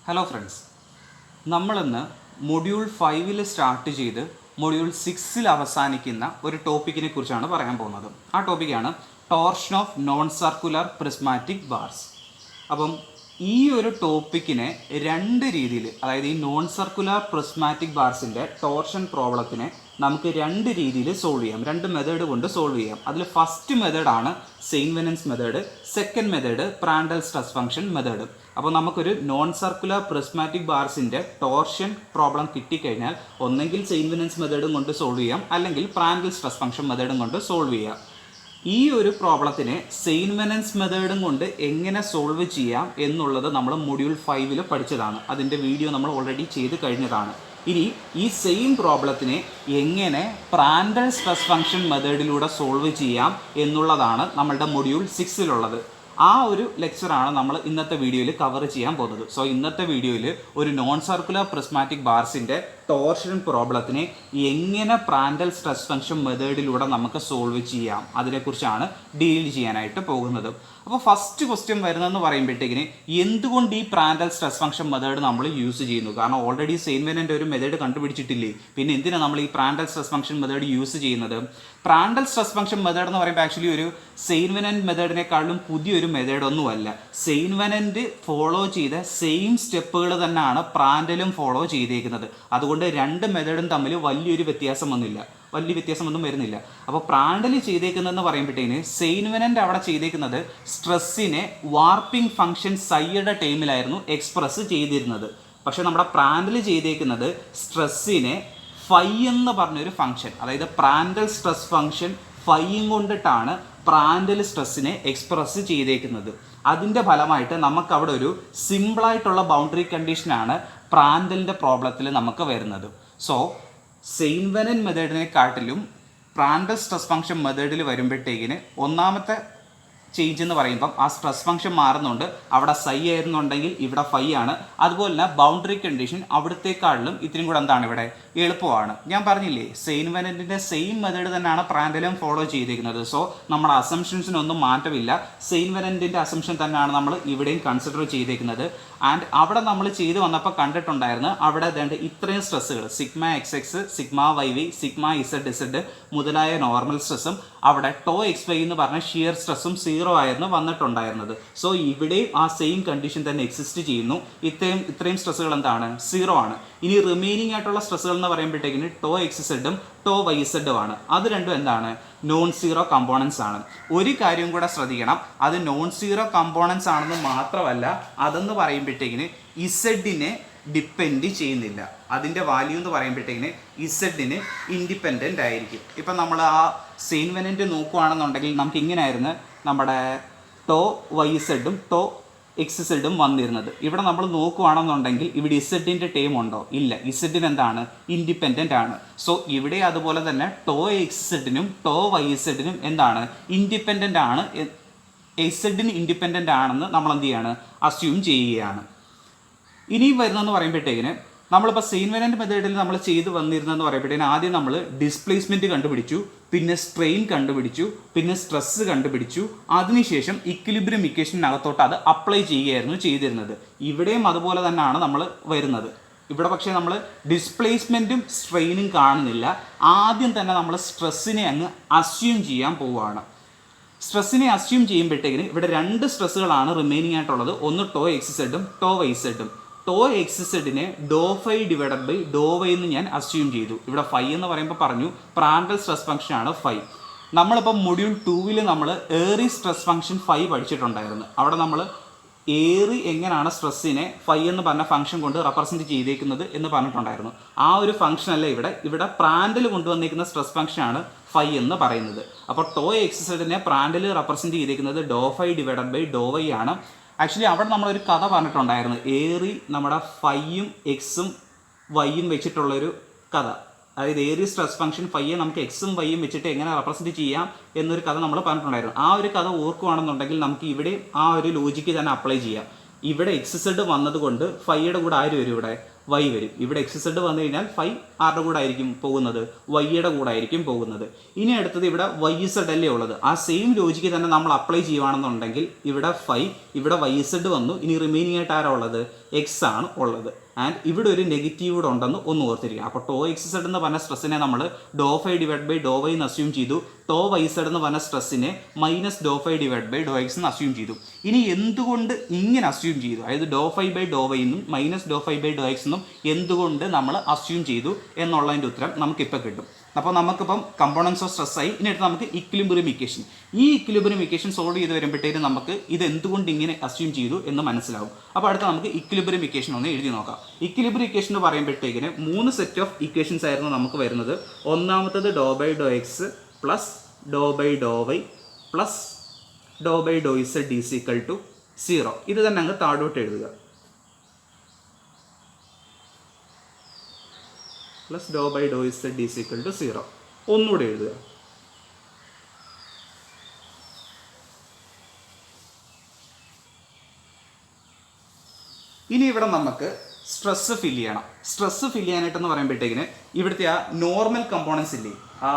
Hello friends, നമ്മളിന്ന് module 5 start ചെയ്ത് module 6 അവസാനിക്കുന്ന ഒരു ടോപ്പിക്കിനെ കുറിച്ചാണ് പറയാൻ പോകുന്നത്. ആ ടോപ്പിക്കാണ് torsion of non circular prismatic bars. അപ്പം ഈ ഒരു ടോപ്പിക്കിനെ രണ്ട് രീതിയിൽ, അതായത് ഈ നോൺ സർക്കുലർ പ്രിസ്മാറ്റിക് ബാർസിൻ്റെ ടോർഷൻ പ്രോബ്ലത്തിനെ നമുക്ക് രണ്ട് രീതിയിൽ സോൾവ് ചെയ്യാം, രണ്ട് മെത്തേഡ് കൊണ്ട് സോൾവ് ചെയ്യാം. അതിൽ ഫസ്റ്റ് മെത്തേഡാണ് Saint Venant's method, second method Prandtl stress function method. അപ്പോൾ നമുക്കൊരു നോൺ സർക്കുലർ പ്രിസ്മാറ്റിക് ബാർസിൻ്റെ ടോർഷൻ പ്രോബ്ലം കിട്ടിക്കഴിഞ്ഞാൽ ഒന്നെങ്കിൽ സെയിൻവെനൻസ് മെത്തേഡും കൊണ്ട് സോൾവ് ചെയ്യാം, അല്ലെങ്കിൽ പ്രാൻഡൽ സ്ട്രെസ് ഫംഗ്ഷൻ മെത്തേഡും കൊണ്ട് സോൾവ് ചെയ്യാം. ഈ ഒരു പ്രോബ്ലത്തിനെ സെയിൻവെനൻസ് മെത്തേഡും കൊണ്ട് എങ്ങനെ സോൾവ് ചെയ്യാം എന്നുള്ളത് നമ്മൾ മൊഡ്യൂൾ 5 പഠിച്ചതാണ്. അതിൻ്റെ വീഡിയോ നമ്മൾ ഓൾറെഡി ചെയ്ത് കഴിഞ്ഞതാണ്. ഇനി ഈ സെയിം പ്രോബ്ലത്തിനെ എങ്ങനെ പ്രാൻഡൽ സ്ട്രെസ് ഫംഗ്ഷൻ മെത്തേഡിലൂടെ സോൾവ് ചെയ്യാം എന്നുള്ളതാണ് നമ്മളുടെ മൊഡ്യൂൾ 6 ആ ഒരു ലെക്ചറാണ് നമ്മൾ ഇന്നത്തെ വീഡിയോയിൽ കവർ ചെയ്യാൻ പോകുന്നത്. സോ ഇന്നത്തെ വീഡിയോയിൽ ഒരു നോൺ സർക്കുലർ പ്രിസ്മാറ്റിക് ബാർസിൻ്റെ ടോർഷൻ പ്രോബ്ലത്തിനെ എങ്ങനെ പ്രാൻഡൽ സ്ട്രെസ് ഫംഗ്ഷൻ മെത്തേഡിലൂടെ നമുക്ക് സോൾവ് ചെയ്യാം അതിനെക്കുറിച്ചാണ് ഡീൽ ചെയ്യാനായിട്ട് പോകുന്നത്. അപ്പോൾ ഫസ്റ്റ് ക്വസ്റ്റ്യൻ വരുന്നതെന്ന് പറയുമ്പോഴത്തേക്കിന് എന്തുകൊണ്ട് ഈ പ്രാൻഡൽ സ്ട്രെസ് ഫംഗ്ഷൻ മെത്തേഡ് നമ്മൾ യൂസ് ചെയ്യുന്നു? കാരണം ഓൾറെഡി സെയിൻവെനൻ്റെ ഒരു മെത്തേഡ് കണ്ടുപിടിച്ചിട്ടില്ലേ, പിന്നെ എന്തിനാണ് നമ്മൾ ഈ Prandtl stress function method use ചെയ്യുന്നത്? പ്രാൻഡൽ സ്ട്രെസ് ഫംഗ്ഷൻ മെത്തേഡ് എന്ന് പറയുമ്പോൾ ആക്ച്വലി ഒരു സെയിൻവെനൻ്റ് മെത്തേഡിനെക്കാളും പുതിയൊരു മെത്തേഡ് ഒന്നുമല്ല. സെയിൻവെനൻ്റ് ഫോളോ ചെയ്ത സെയിം സ്റ്റെപ്പുകൾ തന്നെയാണ് പ്രാൻഡലും ഫോളോ ചെയ്തേക്കുന്നത്. അതുകൊണ്ട് രണ്ട് മെത്തേഡും തമ്മിൽ വലിയ വ്യത്യാസമൊന്നും വരുന്നില്ല. അപ്പോൾ പ്രാൻഡൽ ചെയ്തേക്കുന്നതെന്ന് പറയുമ്പോഴത്തേന് സെയിൻവെനൻ്റ് അവിടെ ചെയ്തേക്കുന്നത് സ്ട്രെസ്സിനെ വാർപ്പിംഗ് ഫംഗ്ഷൻ സൈയുടെ ടൈമിലായിരുന്നു എക്സ്പ്രസ് ചെയ്തിരുന്നത്. പക്ഷേ നമ്മുടെ പ്രാൻഡൽ ചെയ്തേക്കുന്നത് സ്ട്രെസ്സിനെ ഫൈ എന്ന് പറഞ്ഞൊരു ഫംഗ്ഷൻ, അതായത് പ്രാൻഡൽ സ്ട്രെസ് ഫംഗ്ഷൻ ഫൈയും കൊണ്ടിട്ടാണ് പ്രാൻഡൽ സ്ട്രെസ്സിനെ എക്സ്പ്രസ് ചെയ്തേക്കുന്നത്. അതിൻ്റെ ഫലമായിട്ട് നമുക്കവിടെ ഒരു സിമ്പിളായിട്ടുള്ള ബൗണ്ടറി കണ്ടീഷനാണ് പ്രാൻഡലിൻ്റെ പ്രോബ്ലത്തിൽ നമുക്ക് വരുന്നത്. സോ സെയിൻവെനൻ മെത്തേഡിനെക്കാട്ടിലും പ്രാൻഡൽ സ്ട്രെസ് ഫംഗ്ഷൻ മെത്തേഡിൽ വരുമ്പോഴത്തേക്കിന് ഒന്നാമത്തെ ചേഞ്ച് എന്ന് പറയുമ്പം ആ സ്ട്രെസ് ഫംഗ്ഷൻ മാറുന്നുണ്ട്. അവിടെ സൈ ആയിരുന്നുണ്ടെങ്കിൽ ഇവിടെ ഫൈ ആണ്. അതുപോലെ തന്നെ ബൗണ്ടറി കണ്ടീഷൻ അവിടത്തേക്കാളിലും ഇത്തിരി കൂടെ എന്താണ് ഇവിടെ എളുപ്പമാണ്. ഞാൻ പറഞ്ഞില്ലേ, സെയിൻവെനൻ്റെ സെയിം മെത്തേഡ് തന്നെയാണ് പ്രാൻഡലും ഫോളോ ചെയ്തിരിക്കുന്നത്. സോ നമ്മുടെ അസംഷൻസിനൊന്നും മാറ്റമില്ല. സെയിൻവെനൻ്റെ അസംഷൻ തന്നെയാണ് നമ്മൾ ഇവിടെയും കൺസിഡർ ചെയ്തേക്കുന്നത്. ആൻഡ് അവിടെ നമ്മൾ ചെയ്ത് വന്നപ്പോൾ കണ്ടിട്ടുണ്ടായിരുന്നു, അവിടെ വേണ്ട ഇത്രയും സ്ട്രെസ്സുകൾ sigma XX, sigma YY, sigma ZZ മുതലായ നോർമൽ സ്ട്രെസ്സും അവിടെ ടോ XY എന്ന് പറഞ്ഞ ഷിയർ സ്ട്രെസ്സും 0 ആയിരുന്നു വന്നിട്ടുണ്ടായിരുന്നത്. സോ ഇവിടെയും ആ സെയിം കണ്ടീഷൻ തന്നെ എക്സിസ്റ്റ് ചെയ്യുന്നു. ഇത്രയും സ്ട്രെസ്സുകൾ എന്താണ്? 0 ആണ്. ഇനി റിമൈനിങ് ആയിട്ടുള്ള സ്ട്രെസ്സുകൾ എന്ന് പറയുമ്പോഴത്തേക്കിന് ടോ XZ ടോ YZ ആണ്. അത് രണ്ടും എന്താണ്? നോൺ സീറോ കമ്പോണൻസ് ആണ്. ഒരു കാര്യം കൂടെ ശ്രദ്ധിക്കണം, അത് നോൺ സീറോ കമ്പോണൻസ് ആണെന്ന് മാത്രമല്ല, അതെന്ന് പറയുമ്പോഴത്തേക്കിന് ഇസഡിനെ ഡിപ്പെൻഡ് ചെയ്യുന്നില്ല. അതിൻ്റെ വാല്യൂ എന്ന് പറയുമ്പോഴത്തേക്കിന് ഇസഡിന് ഇൻഡിപെൻഡൻ്റ് ആയിരിക്കും. ഇപ്പം നമ്മൾ ആ സെയിൻവെനൻ്റ് നോക്കുകയാണെന്നുണ്ടെങ്കിൽ നമുക്ക് ഇങ്ങനെയായിരുന്നു നമ്മുടെ ടോ YZ ടോ XZ വന്നിരുന്നത്. ഇവിടെ നമ്മൾ നോക്കുകയാണെന്നുണ്ടെങ്കിൽ ഇവിടെ ഇസഡിൻ്റെ ടേം ഉണ്ടോ? ഇല്ല. ഇസഡിന് എന്താണ്? ഇൻഡിപെൻഡൻ്റ് ആണ്. സോ ഇവിടെ അതുപോലെ തന്നെ ടോ XZനും ടോ YZനും എന്താണ്? ഇൻഡിപെൻഡൻ്റ് ആണ്. ഇസഡിന് ഇൻഡിപെൻഡൻ്റ് ആണെന്ന് നമ്മൾ എന്ത് ചെയ്യാണ്? അസ്യൂം ചെയ്യുകയാണ്. ഇനിയും വരുന്നതെന്ന് പറയുമ്പോഴത്തേക്കിന് നമ്മളിപ്പോൾ സെയിൻവെനൻ്റ് മെത്തേഡിൽ നമ്മൾ ചെയ്ത് വന്നിരുന്നതെന്ന് പറയുമ്പോഴത്തേന് ആദ്യം നമ്മൾ ഡിസ്പ്ലേസ്മെൻറ്റ് കണ്ടുപിടിച്ചു, പിന്നെ സ്ട്രെയിൻ കണ്ടുപിടിച്ചു, പിന്നെ സ്ട്രെസ്സ് കണ്ടുപിടിച്ചു. അതിനുശേഷം ഇക്വിലിബ്രിയം ഇക്വേഷനകത്തോട്ട് അത് അപ്ലൈ ചെയ്യുകയായിരുന്നു ചെയ്തിരുന്നത്. ഇവിടെയും അതുപോലെ തന്നെയാണ് നമ്മൾ വരുന്നത്. ഇവിടെ പക്ഷേ നമ്മൾ ഡിസ്പ്ലേസ്മെൻറ്റും സ്ട്രെയിനും കാണുന്നില്ല. ആദ്യം തന്നെ നമ്മൾ സ്ട്രെസ്സിനെ അങ്ങ് അസ്യൂം ചെയ്യാൻ പോവുകയാണ്. സ്ട്രെസ്സിനെ അസ്യൂം ചെയ്യുമ്പോഴത്തേക്കിന് ഇവിടെ രണ്ട് സ്ട്രെസ്സുകളാണ് റിമൈനിങ് ആയിട്ടുള്ളത്. ഒന്ന് ടോ XZും ടോ YZും. ടോ XZനെ dou phi divided by Dr y എന്ന് ഞാൻ അസ്യൂം ചെയ്തു. ഇവിടെ ഫൈ എന്ന് പറയുമ്പോൾ പറഞ്ഞു പ്രാൻഡൽ സ്ട്രെസ് ഫംഗ്ഷൻ ആണ് ഫൈ. നമ്മളിപ്പോൾ മൊഡ്യൂൾ 2 നമ്മൾ ഏറി സ്ട്രെസ് ഫംഗ്ഷൻ ഫൈ പഠിച്ചിട്ടുണ്ടായിരുന്നു. അവിടെ നമ്മൾ ഏറി എങ്ങനെയാണ് സ്ട്രെസ്സിനെ ഫൈ എന്ന് പറഞ്ഞ ഫംഗ്ഷൻ കൊണ്ട് റെപ്രസെൻറ്റ് ചെയ്തേക്കുന്നത് എന്ന് പറഞ്ഞിട്ടുണ്ടായിരുന്നു. ആ ഒരു ഫംഗ്ഷൻ അല്ല ഇവിടെ പ്രാൻഡൽ കൊണ്ടുവന്നിരിക്കുന്ന സ്ട്രെസ് ഫംഗ്ഷനാണ് ഫൈ എന്ന് പറയുന്നത്. അപ്പോൾ ടോ XZനെ പ്രാൻഡൽ റെപ്രസെൻറ്റ് ചെയ്തേക്കുന്നത് dou phi divided by Dr y ആണ്. ആക്ച്വലി അവിടെ നമ്മളൊരു കഥ പറഞ്ഞിട്ടുണ്ടായിരുന്നു, ഏറി നമ്മുടെ ഫൈയും എക്സും വൈയും വെച്ചിട്ടുള്ളൊരു കഥ. അതായത് ഏറി സ്ട്രെസ് ഫംഗ്ഷൻ ഫൈയെ നമുക്ക് എക്സും വൈയും വെച്ചിട്ട് എങ്ങനെ റെപ്രസെൻറ്റ് ചെയ്യാം എന്നൊരു കഥ നമ്മൾ പറഞ്ഞിട്ടുണ്ടായിരുന്നു. ആ ഒരു കഥ ഓർക്കുകയാണെന്നുണ്ടെങ്കിൽ നമുക്ക് ഇവിടെ ആ ഒരു ലോജിക്ക് തന്നെ അപ്ലൈ ചെയ്യാം. ഇവിടെ XZ വന്നതുകൊണ്ട് ഫൈയുടെ കൂടെ ആര് വരും? ഇവിടെ വൈ വരും. ഇവിടെ എക്സ് സെഡ് വന്നു കഴിഞ്ഞാൽ ഫൈ ആരുടെ കൂടെ ആയിരിക്കും പോകുന്നത്? വൈയുടെ കൂടെ ആയിരിക്കും പോകുന്നത്. ഇനി അടുത്തത് ഇവിടെ വൈ സെഡ് അല്ലേ ഉള്ളത്. ആ സെയിം ലോജിക്ക് തന്നെ നമ്മൾ അപ്ലൈ ചെയ്യുവാണെന്നുണ്ടെങ്കിൽ ഇവിടെ ഫൈ, ഇവിടെ വൈ സെഡ് വന്നു. ഇനി റിമൈനിങ് ആയിട്ട് ആരാ ഉള്ളത്? എക്സ് ആണ് ഉള്ളത്. ആൻഡ് ഇവിടെ ഒരു നെഗറ്റീവ് കൂടെ ഉണ്ടെന്ന് ഒന്ന് ഓർത്തിരിക്കുക. അപ്പോൾ ടോ എക്സ് സെഡ് എന്ന് പറഞ്ഞ സ്ട്രെസ്സിനെ നമ്മൾ dou phi divide by Dr y എന്ന് അസ്യൂം ചെയ്തു. ടോ വൈ സെഡ് എന്ന് പറഞ്ഞ സ്ട്രെസ്സിനെ minus Dr phi divide by Dr x എന്ന് അസ്യൂം ചെയ്തു. ഇനി എന്തുകൊണ്ട് ഇങ്ങനെ അസ്യൂം ചെയ്തു? അതായത് dou phi by Dr y എന്നും minus Dr phi by Dr x എന്നും എന്തുകൊണ്ട് നമ്മൾ അസ്യൂം ചെയ്തു എന്നുള്ളതിൻ്റെ ഉത്തരം നമുക്കിപ്പോൾ കിട്ടും. അപ്പോൾ നമുക്കിപ്പം കമ്പോണൻസ് ഓഫ് സ്ട്രെസ് ആയി. ഇനി അടുത്ത് നമുക്ക് ഇക്വിലിബ്രിയം ഇക്വേഷൻ. ഈ ഇക്വിലിബ്രിയം ഇക്വേഷൻ സോൾവ് ചെയ്ത് വരുമ്പോഴത്തേക്കും നമുക്ക് ഇത് എന്തുകൊണ്ട് ഇങ്ങനെ അസ്യൂം ചെയ്തു എന്ന് മനസ്സിലാവും. അപ്പോൾ അടുത്ത നമുക്ക് ഇക്വിലിബ്രിയം ഇക്വേഷൻ ഒന്ന് എഴുതി നോക്കാം. ഇക്വിലിബ്രിയം ഇക്വേഷൻ എന്ന് പറയുമ്പോഴത്തേക്കിന് 3 സെറ്റ് ഓഫ് ഇക്വേഷൻസ് ആയിരുന്നു നമുക്ക് വരുന്നത്. ഒന്നാമത്തത് dou by Dr x plus dou by Dr y plus dou by dou z is equal to 0. ഇത് തന്നെ അങ്ങ് താഴോട്ട് എഴുതുക. Plus dou by dou z is equal to 0. ഒന്നുകൂടെ എഴുതുക. ഇനി ഇവിടെ നമുക്ക് സ്ട്രെസ് ഫില്ല് ചെയ്യണം. സ്ട്രെസ് ഫില്ല് ചെയ്യാനായിട്ടെന്ന് പറയുമ്പോഴത്തേക്കിന് ഇവിടുത്തെ ആ നോർമൽ കമ്പോണൻസ് ഇല്ലേ, ആ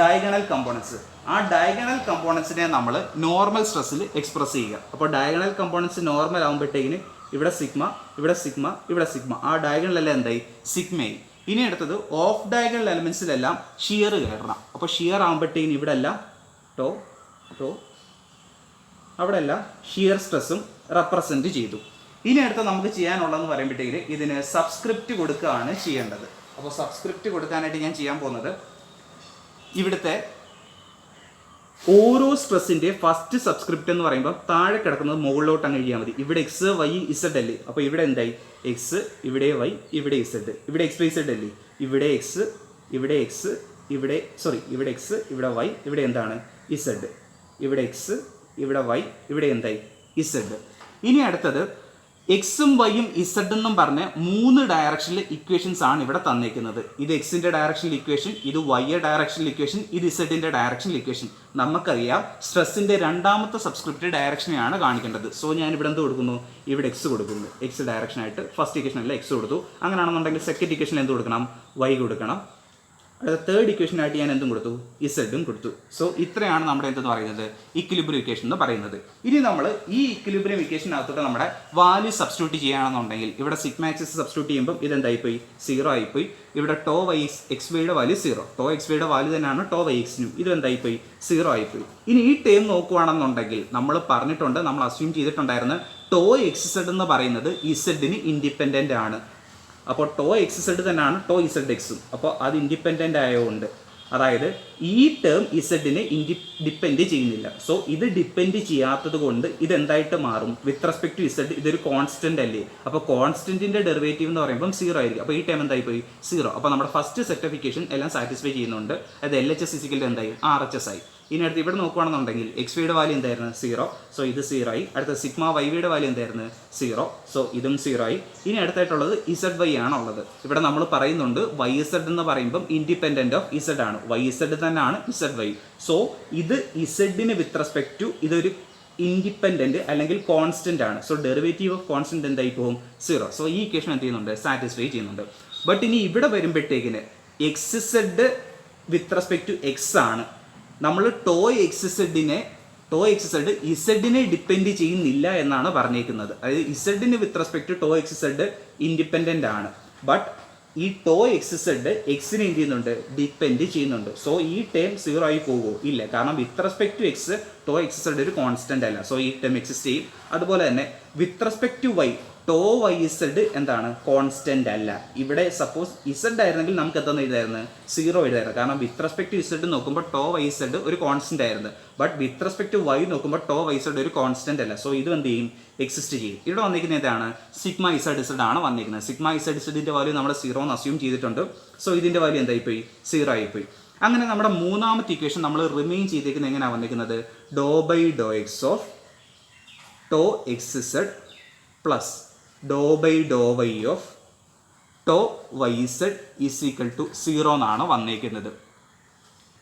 ഡയഗണൽ കമ്പോണൻസ്, ആ ഡയഗണൽ കമ്പോണൻസിനെ നമ്മൾ നോർമൽ സ്ട്രെസ്സിൽ എക്സ്പ്രസ് ചെയ്യുക. അപ്പോൾ ഡയഗണൽ കമ്പോണൻസ് നോർമൽ ആകുമ്പോഴത്തേക്കിന് ഇവിടെ സിഗ്മ, ഇവിടെ സിഗ്മ, ഇവിടെ സിഗ്മ, ആ ഡയഗണലെല്ലാം എന്തായി? സിഗ്മയായി. ഇനി അടുത്തത് ഓഫ് ഡയഗണൽ എലമെൻസിലെല്ലാം ഷിയർ കയറണം. അപ്പോൾ ഷിയർ ആകുമ്പോഴത്തേക്കിന് ഇവിടെ എല്ലാം ടോ ടോ, അവിടെ എല്ലാം ഷിയർ സ്ട്രെസ്സും റെപ്രസെൻറ്റ് ചെയ്തു. ഇനി അടുത്ത് നമുക്ക് ചെയ്യാനുള്ളതെന്ന് പറയുമ്പോഴത്തേക്ക് ഇതിന് സബ്സ്ക്രിപ്റ്റ് കൊടുക്കുകയാണ് ചെയ്യേണ്ടത്. അപ്പോൾ സബ്സ്ക്രിപ്റ്റ് കൊടുക്കാനായിട്ട് ഞാൻ ചെയ്യാൻ പോകുന്നത് ഇവിടുത്തെ ഓരോ സ്ട്രെസ്സിൻ്റെ ഫസ്റ്റ് സബ്സ്ക്രിപ്റ്റ് എന്ന് പറയുമ്പോൾ താഴെ കിടക്കുന്നത് മുകളിലോട്ട് അങ്ങ് എഴുതിയാൽ മതി. ഇവിടെ എക്സ് വൈ ഇസഡ് അല്ലേ, അപ്പോൾ ഇവിടെ എന്തായി? എക്സ്, ഇവിടെ വൈ, ഇവിടെ ഇസഡ്. ഇവിടെ എക്സ് വൈ ഇസഡ് അല്ലേ, ഇവിടെ എക്സ്, ഇവിടെ എക്സ്, ഇവിടെ ഇവിടെ എക്സ്, ഇവിടെ വൈ, ഇവിടെ എന്താണ്? ഇസഡ്. ഇവിടെ എക്സ്, ഇവിടെ വൈ, ഇവിടെ എന്തായി? ഇസഡ്. ഇനി അടുത്തത് എക്സും വൈയും ഇസഡ് എന്നും പറഞ്ഞ് 3 ഡയറക്ഷനിൽ ഇക്വേഷൻസ് ആണ് ഇവിടെ തന്നേക്കുന്നത്. ഇത് എക്സിൻ്റെ ഡയറക്ഷനിൽ ഇക്വേഷൻ, ഇത് വൈയുടെ ഡയറക്ഷനിൽ ഇക്വേഷൻ, ഇത് ഇസഡിൻ്റെ ഡയറക്ഷനിൽ ഇക്വേഷൻ. നമുക്കറിയാം സ്ട്രെസ്സിൻ്റെ രണ്ടാമത്തെ സബ്സ്ക്രിപ്റ്റ് ഡയറക്ഷനെയാണ് കാണിക്കേണ്ടത്. സോ ഞാൻ ഇവിടെ എന്ത് കൊടുക്കുന്നു? ഇവിടെ എക്സ് കൊടുക്കുന്നു. എക്സ് ഡയറക്ഷനായിട്ട് ഫസ്റ്റ് ഇക്വേഷനല്ല എക്സ് കൊടുത്തു. അങ്ങനെയാണെന്നുണ്ടെങ്കിൽ സെക്കൻഡ് ഇക്വേഷനിൽ എന്ത് കൊടുക്കണം? വൈ കൊടുക്കണം. അടുത്ത തേർഡ് ഇക്വേഷനായിട്ട് ഞാൻ എന്തും കൊടുത്തു? ഇസഡും കൊടുത്തു. സോ ഇത്രയാണ് നമ്മുടെ എന്തെന്ന് പറയുന്നത്? ഇക്വിലിബ്രിയം ഇക്വേഷൻ എന്ന് പറയുന്നത്. ഇനി നമ്മൾ ഈ ഇക്വിലിബ്രിയം ഇക്വേഷനകത്തോട്ട് നമ്മുടെ വാല്യൂ സബ്സ്റ്റിറ്റ്യൂട്ട് ചെയ്യുകയാണെന്നുണ്ടെങ്കിൽ ഇവിടെ സിഗ്മ എക്സ് സബ്സ്റ്റിറ്റ്യൂട്ട് ചെയ്യുമ്പോൾ ഇതെന്തായിപ്പോയി? 0 ആയിപ്പോയി. ഇവിടെ ടോ വൈ എക്സ് വൈയുടെ വാല്യൂ 0, ടോ എക്സ് വൈയുടെ വാല്യൂ തന്നെയാണ് ടോ വൈ എക്സിനും. ഇതെന്തായിപ്പോയി? 0 ആയിപ്പോയി. ഇനി ഈ ടേം നോക്കുകയാണെന്നുണ്ടെങ്കിൽ നമ്മൾ പറഞ്ഞിട്ടുണ്ട്, നമ്മൾ അസ്യൂം ചെയ്തിട്ടുണ്ടായിരുന്നു ടോ എക്സ് സെഡ് എന്ന് പറയുന്നത് ഇസഡിന് ഇൻഡിപെൻഡൻ്റ് ആണ്. അപ്പോൾ ടോ എക്സ് സെഡ് തന്നെയാണ് ടോ ഇസഡ് എക്സും. അപ്പോൾ അത് ഇൻഡിപെൻഡൻ്റ് ആയതുകൊണ്ട്, അതായത് ഈ ടേം ഇസഡിനെ ഡിപ്പെൻഡ് ചെയ്യുന്നില്ല. സോ ഇത് ഡിപ്പെൻഡ് ചെയ്യാത്തത് കൊണ്ട് ഇതെന്തായിട്ട് മാറും? വിത്ത് റെസ്പെക്ട് ടു ഇസഡ് ഇതൊരു കോൺസ്റ്റന്റ് അല്ലേ. അപ്പോൾ കോൺസ്റ്റന്റിന്റെ ഡെറിവേറ്റീവ് എന്ന് പറയുമ്പോൾ 0 ആയിരിക്കും. അപ്പോൾ ഈ ടേം എന്തായിപ്പോയി? 0. അപ്പോൾ നമ്മുടെ ഫസ്റ്റ് സെറ്റ് ഓഫ് ഇക്വേഷൻ എല്ലാം സാറ്റിസ്ഫൈ ചെയ്യുന്നുണ്ട്. അത് LHS = എന്തായി? RHS ആയി. ഇനി അടുത്ത് ഇവിടെ നോക്കുകയാണെന്നുണ്ടെങ്കിൽ എക്സ് വൈയുടെ വാല്യൂ എന്തായിരുന്നു? 0. സോ ഇത് 0 ആയി. അടുത്ത സിഗ്മ വൈ വിയുടെ വാല്യൂ എന്തായിരുന്നു? 0. സോ ഇതും 0 ആയി. ഇനി അടുത്തായിട്ടുള്ളത് ഇസഡ് വൈ ആണുള്ളത്. ഇവിടെ നമ്മൾ പറയുന്നുണ്ട് വൈ ഇസഡ് എന്ന് പറയുമ്പം ഇൻഡിപെൻഡന്റ് ഓഫ് ഇസഡ് ആണ്. വൈ ഇസഡ് തന്നെയാണ് ഇസഡ് വൈ. സോ ഇത് ഇസഡിന് വിത്ത് റെസ്പെക്ട് ടു ഇതൊരു ഇൻഡിപെൻഡന്റ് അല്ലെങ്കിൽ കോൺസ്റ്റന്റ് ആണ്. സോ ഡെറിവേറ്റീവ് ഓഫ് കോൺസ്റ്റന്റ് എന്തായി പോകും? 0. സോ ഈ ഇക്വേഷൻ എന്ത് ചെയ്യുന്നുണ്ട്? സാറ്റിസ്ഫൈ ചെയ്യുന്നുണ്ട്. ബട്ട് ഇനി ഇവിടെ വരുമ്പോഴത്തേക്കിന് x z with respect to x ആണ്. നമ്മൾ ടോ എക്സ് സെഡ് ഇസഡിനെ ഡിപ്പെൻഡ് ചെയ്യുന്നില്ല എന്നാണ് പറഞ്ഞേക്കുന്നത്. അതായത് ഇസഡിന് with respect to tau x z independent ആണ്. ബട്ട് ഈ ടോ എക്സ് സെഡ് എക്സിനെ എന്ത് ചെയ്യുന്നുണ്ട്? ഡിപ്പെൻഡ് ചെയ്യുന്നുണ്ട്. സോ ഈ ടേം 0 ആയി പോകുമോ? ഇല്ല. കാരണം with respect to x tau x z ഒരു കോൺസ്റ്റന്റ് അല്ല. സോ ഈ ടേം എക്സിസ്റ്റ് ചെയ്യും. അതുപോലെ തന്നെ with respect to y tau y z എന്താണ്? കോൺസ്റ്റന്റ് അല്ല. ഇവിടെ സപ്പോസ് ഇസഡ് ആയിരുന്നെങ്കിൽ നമുക്ക് എത്തുന്ന എഴുതായിരുന്നു? 0 എഴുതായിരുന്നു. കാരണം വിത്ത് റെസ്പെക്ട് ടു ഇസഡ് നോക്കുമ്പോൾ ടോ വൈ ഇസഡ് ഒരു കോൺസ്റ്റന്റ് ആയിരുന്നു. But with respect to y നോക്കുമ്പോൾ ടോ വൈ ഇസഡ് ഒരു കോൺസ്റ്റന്റ് അല്ല. സോ ഇത് എന്ത് ചെയ്യും? എക്സിസ്റ്റ് ചെയ്യും. ഇവിടെ വന്നിരിക്കുന്നത് ഏതാണ്? സിഗ്മ ഇസഡ് ആണ് വന്നിരിക്കുന്നത്. സിഗ്മ ഇസഡിന്റെ വാല്യൂ നമ്മൾ 0 എന്ന് അസ്യൂം ചെയ്തിട്ടുണ്ട്. സോ ഇതിന്റെ വാല്യൂ എന്തായിപ്പോയി? 0 ആയിപ്പോയി. അങ്ങനെ നമ്മുടെ മൂന്നാമത്തെ ഇക്വേഷൻ നമ്മൾ റിമെയിൻ ചെയ്തേക്കുന്നത് എങ്ങനെയാണ് വന്നിരിക്കുന്നത്? Dou by Dr x of tau x z plus dou by Dr y of tau y z is equal to 0 എന്നാണ് വന്നേക്കുന്നത്.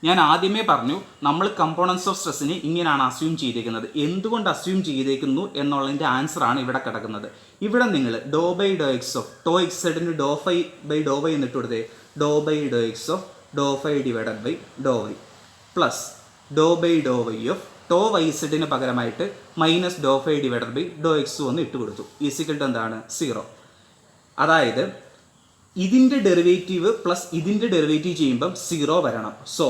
ഞാൻ ആദ്യമേ പറഞ്ഞു നമ്മൾ കമ്പോണൻസ് ഓഫ് സ്ട്രെസ്സിനെ ഇങ്ങനെയാണ് അസ്യൂം ചെയ്തേക്കുന്നത്. എന്തുകൊണ്ട് അസ്യൂം ചെയ്തേക്കുന്നു എന്നുള്ളതിൻ്റെ ആൻസറാണ് ഇവിടെ കിടക്കുന്നത്. ഇവിടെ നിങ്ങൾ dou by Dr x of tau x സെഡിന് dou phi by Dr y എന്നിട്ട് കൊടുത്തേ dou by Dr x of Dr phi divided by Dr y plus dou by Dr y of tau y സെഡിന് പകരമായിട്ട് minus Dr phi divided by Dr x ഒന്ന് ഇട്ട് കൊടുത്തു. Is equal to എന്താണ് 0. അതായത് ഇതിൻ്റെ ഡെറിവേറ്റീവ് പ്ലസ് ഇതിൻ്റെ ഡെറിവേറ്റീവ് ചെയ്യുമ്പം 0 വരണം. സോ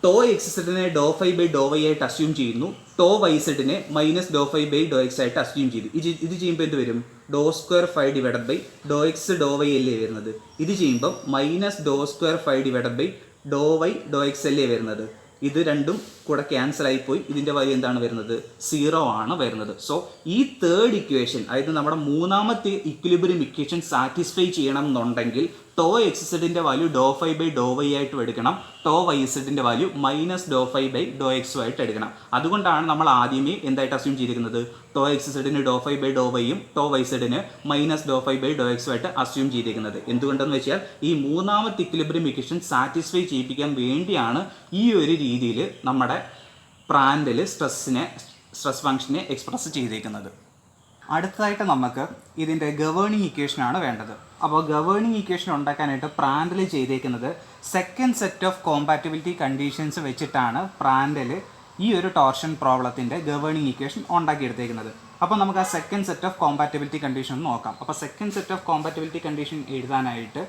ടോ എക്സ് സെഡിനെ ഡോ ഫൈ ബൈ ഡോ വൈ ആയിട്ട് അസ്യൂം ചെയ്യുന്നു, ടോ വൈ സെഡിനെ minus Dr phi by Dr x ആയിട്ട് അസ്യൂം ചെയ്തു. ഇത് ചെയ്യുമ്പോൾ എന്ത് വരും? Dou square phi divided by Dr x Dr y അല്ലേ വരുന്നത്. ഇത് ചെയ്യുമ്പം minus Dr square phi divided by Dr y dou x അല്ലേ വരുന്നത്. ഇത് രണ്ടും കൂടെ ക്യാൻസൽ ആയിപ്പോയി. ഇതിൻ്റെ വാല്യൂ എന്താണ് വരുന്നത്? 0 ആണ് വരുന്നത്. സോ ഈ തേർഡ് ഇക്വേഷൻ, അതായത് നമ്മുടെ മൂന്നാമത്തെ ഇക്വിലിബ്രിയം ഇക്വേഷൻ സാറ്റിസ്ഫൈ ചെയ്യണം എന്നുണ്ടെങ്കിൽ ടോ എക്സ് സെഡിൻ്റെ value dou phi by Dr y ആയിട്ടും എടുക്കണം, ടോ വൈ സെഡിൻ്റെ value minus Dr phi by dou എക്സും ആയിട്ട് എടുക്കണം. അതുകൊണ്ടാണ് നമ്മൾ ആദ്യമേ എന്തായിട്ട് അസ്യൂം ചെയ്തിരിക്കുന്നത്? ടോ എക്സ് സെഡിന് ഡോ ഫൈ ബൈ ഡോ വൈയും ടോ വൈ സെഡിന് minus Dr phi by dou എക്സും ആയിട്ട് അസ്യൂം ചെയ്തിരിക്കുന്നത്. എന്തുകൊണ്ടെന്ന് വെച്ചാൽ ഈ മൂന്നാമത്തെ ഇക്വിലിബ്രിയം ഇക്വേഷൻ സാറ്റിസ്ഫൈ ചെയ്യിപ്പിക്കാൻ വേണ്ടിയാണ് ഈ ഒരു രീതിയിൽ നമ്മുടെ പ്രാൻഡിൽ സ്ട്രെസ് ഫംഗ്ഷനെ എക്സ്പ്രസ് ചെയ്തേക്കുന്നത്. അടുത്തതായിട്ട് നമുക്ക് ഇതിൻ്റെ ഗവേണിംഗ് ഇക്വേഷനാണ് വേണ്ടത്. അപ്പോൾ ഗവേണിംഗ് ഇക്വേഷൻ ഉണ്ടാക്കാനായിട്ട് പ്രാൻഡിൽ ചെയ്തേക്കുന്നത് second set of compatibility conditions വെച്ചിട്ടാണ് പ്രാൻഡിൽ ഈ ഒരു ടോർഷൻ പ്രോബ്ലത്തിൻ്റെ ഗവേണിംഗ് ഇക്വേഷൻ ഉണ്ടാക്കിയെടുത്തേക്കുന്നത്. അപ്പോൾ നമുക്ക് ആ second set of compatibility condition നോക്കാം. അപ്പോൾ second set of compatibility condition എഴുതാനായിട്ട്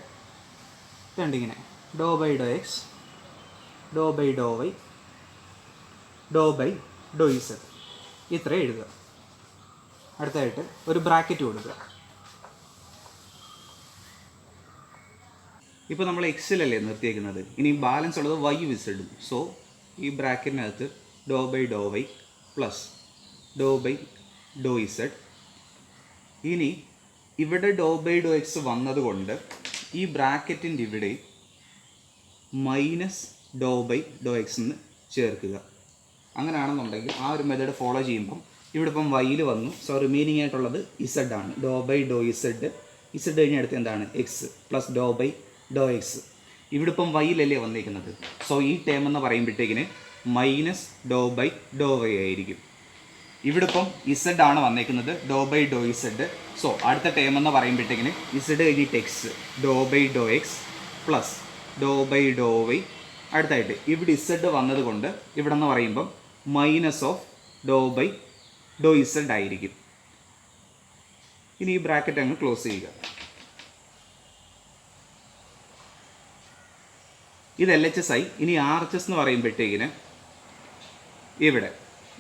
രണ്ടിങ്ങനെ dou by Dr x dou by Dr y dou by dou z ഇത്ര എഴുതുക. അടുത്തായിട്ട് ഒരു ബ്രാക്കറ്റ് കൊടുക്കുക. ഇപ്പോൾ നമ്മൾ എക്സിലല്ലേ നിർത്തിയേക്കുന്നത്, ഇനി ബാലൻസ് ഉള്ളത് വൈ ഇസഡും. സോ ഈ ബ്രാക്കറ്റിനകത്ത് dou by Dr y plus dou by dou z. ഇനി ഇവിടെ ഡോ ബൈ ഡോ എക്സ് വന്നതുകൊണ്ട് ഈ ബ്രാക്കറ്റിൻ്റെ ഇവിടെ minus Dr by Dr x എന്ന് ചേർക്കുക. അങ്ങനെയാണെന്നുണ്ടെങ്കിൽ ആ ഒരു മെത്തേഡ് ഫോളോ ചെയ്യുമ്പം ഇവിടെ ഇപ്പം വൈയിൽ വന്നു. സോ റിമൈനിങ് ആയിട്ടുള്ളത് ഇസഡ് ആണ്. Dou by dou z, z കഴിഞ്ഞ അടുത്ത് എന്താണ്? X plus dou by Dr x. ഇവിടെ ഇപ്പം വൈയിലല്ലേ വന്നിരിക്കുന്നത്. സോ ഈ ടേം എന്ന് പറയുമ്പോഴത്തേക്കിന് minus Dr by Dr y ആയിരിക്കും. ഇവിടെ ഇപ്പം ഇസഡ് ആണ് വന്നേക്കുന്നത്, dou by dou z. So അടുത്ത ടേം എന്ന് പറയുമ്പോഴത്തേക്കിന് ഇസഡ് കഴിഞ്ഞിട്ട് x dou by Dr x plus dou by Dr y. അടുത്തായിട്ട് ഇവിടെ ഇസഡ് വന്നത് കൊണ്ട് ഇവിടെ എന്ന് പറയുമ്പം minus of Dr by dou Z ആയിരിക്കും. ഇനി ഈ ബ്രാക്കറ്റ് അങ്ങ് ക്ലോസ് ചെയ്യുക. ഇത് LHS ആയി. ഇനി RHS എന്ന് പറയുമ്പോഴത്തേക്കിന് ഇവിടെ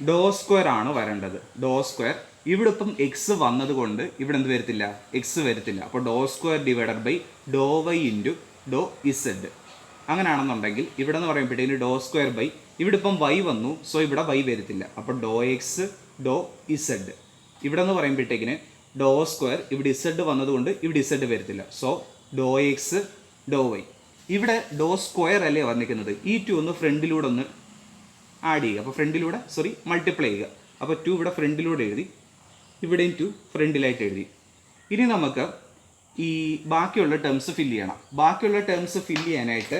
ഡോ സ്ക്വയർ ആണ് വരേണ്ടത്. ഡോ സ്ക്വയർ ഇവിടെ ഇപ്പം എക്സ് വന്നത് കൊണ്ട് ഇവിടെ എന്ത് വരത്തില്ല? എക്സ് വരത്തില്ല. അപ്പോൾ ഡോ square divided by Dr y into dou z. അങ്ങനെയാണെന്നുണ്ടെങ്കിൽ ഇവിടെ എന്ന് പറയുമ്പോഴത്തേക്കിന് ഡോ സ്ക്വയർ ബൈ ഇവിടെ ഇപ്പം വൈ വന്നു. സോ ഇവിടെ വൈ വരത്തില്ല. അപ്പോൾ ഡോ എക്സ് ഡോ ഇസഡ്. ഇവിടെ എന്ന് പറയുമ്പോഴത്തേക്കിന് ഡോ സ്ക്വയർ ഇവിടെ ഇസഡ് വന്നതുകൊണ്ട് ഇവിടെ ഇസഡ് വരത്തില്ല. സോ ഡോ എക്സ് ഡോ വൈ. ഇവിടെ ഡോ സ്ക്വയർ അല്ലേ വന്നിരിക്കുന്നത്. ഈ 2 ഒന്ന് ഫ്രണ്ടിലൂടെ ഒന്ന് ആഡ് ചെയ്യുക. അപ്പോൾ ഫ്രണ്ടിലൂടെ മൾട്ടിപ്ലൈ ചെയ്യുക. അപ്പോൾ 2 ഇവിടെ ഫ്രണ്ടിലൂടെ എഴുതി, ഇവിടെയും 2 ഫ്രണ്ടിലായിട്ട് എഴുതി. ഇനി നമുക്ക് ഈ ബാക്കിയുള്ള ടേംസ് ഫില്ല് ചെയ്യണം. ബാക്കിയുള്ള ടേംസ് ഫില്ല് ചെയ്യാനായിട്ട്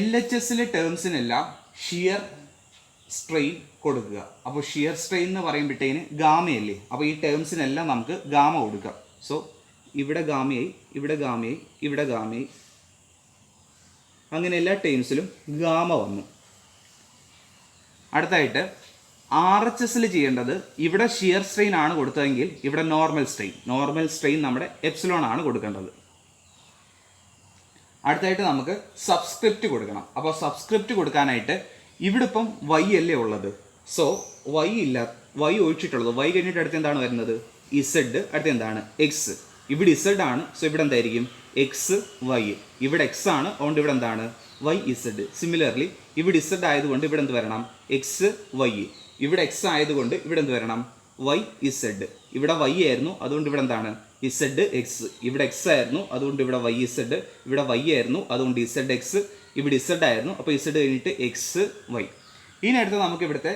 LHSലെ ടേംസിനെല്ലാം ഷിയർ സ്ട്രെയിൻ കൊടുക്കുക. അപ്പോൾ ഷിയർ സ്ട്രെയിൻ എന്ന് പറയുമ്പോഴത്തേന് ഗാമയല്ലേ. അപ്പോൾ ഈ ടേംസിനെല്ലാം നമുക്ക് ഗാമ കൊടുക്കാം. സോ ഇവിടെ ഗാമയായി, ഇവിടെ ഗാമയായി, ഇവിടെ ഗാമയായി, അങ്ങനെ എല്ലാ ടേംസിലും ഗാമ വന്നു. അടുത്തായിട്ട് RHSൽ ചെയ്യേണ്ടത് ഇവിടെ ഷിയർ സ്ട്രെയിൻ ആണ് കൊടുത്തതെങ്കിൽ ഇവിടെ നോർമൽ സ്ട്രെയിൻ നമ്മുടെ എപ്സിലോൺ ആണ് കൊടുക്കേണ്ടത്. അടുത്തായിട്ട് നമുക്ക് സബ്സ്ക്രിപ്റ്റ് കൊടുക്കണം. അപ്പോൾ സബ്സ്ക്രിപ്റ്റ് കൊടുക്കാനായിട്ട് ഇവിടെ ഇപ്പം വൈ അല്ലേ ഉള്ളത്. സോ വൈ ഒഴിച്ചിട്ടുള്ളത്, വൈ കഴിഞ്ഞിട്ട് അടുത്ത് എന്താണ് വരുന്നത്? ഇസഡ്. അടുത്ത് എന്താണ്? എക്സ്. ഇവിടെ ഇസഡ് ആണ്. സോ ഇവിടെ എന്തായിരിക്കും? X Y. ഇവിടെ എക്സ് ആണ്, അതുകൊണ്ട് ഇവിടെ എന്താണ്? Y z. സിമിലർലി ഇവിടെ ഇസഡ് ആയതുകൊണ്ട് ഇവിടെ എന്ത് വരണം? X Y. ഇവിടെ എക്സ് ആയതുകൊണ്ട് ഇവിടെ എന്ത് വരണം? Y Z. ഇവിടെ വൈ ആയിരുന്നു, അതുകൊണ്ട് ഇവിടെ എന്താണ്? Z X. ഇവിടെ എക്സ് ആയിരുന്നു, അതുകൊണ്ട് ഇവിടെ വൈ ഇസഡ്. ഇവിടെ വൈ ആയിരുന്നു, അതുകൊണ്ട് ഇസഡ് എക്സ്. ഇവിടെ ഇസഡ് ആയിരുന്നു, അപ്പോൾ ഇസഡ് കഴിഞ്ഞിട്ട് എക്സ് വൈ. ഇതിനടുത്ത് നമുക്ക് ഇവിടുത്തെ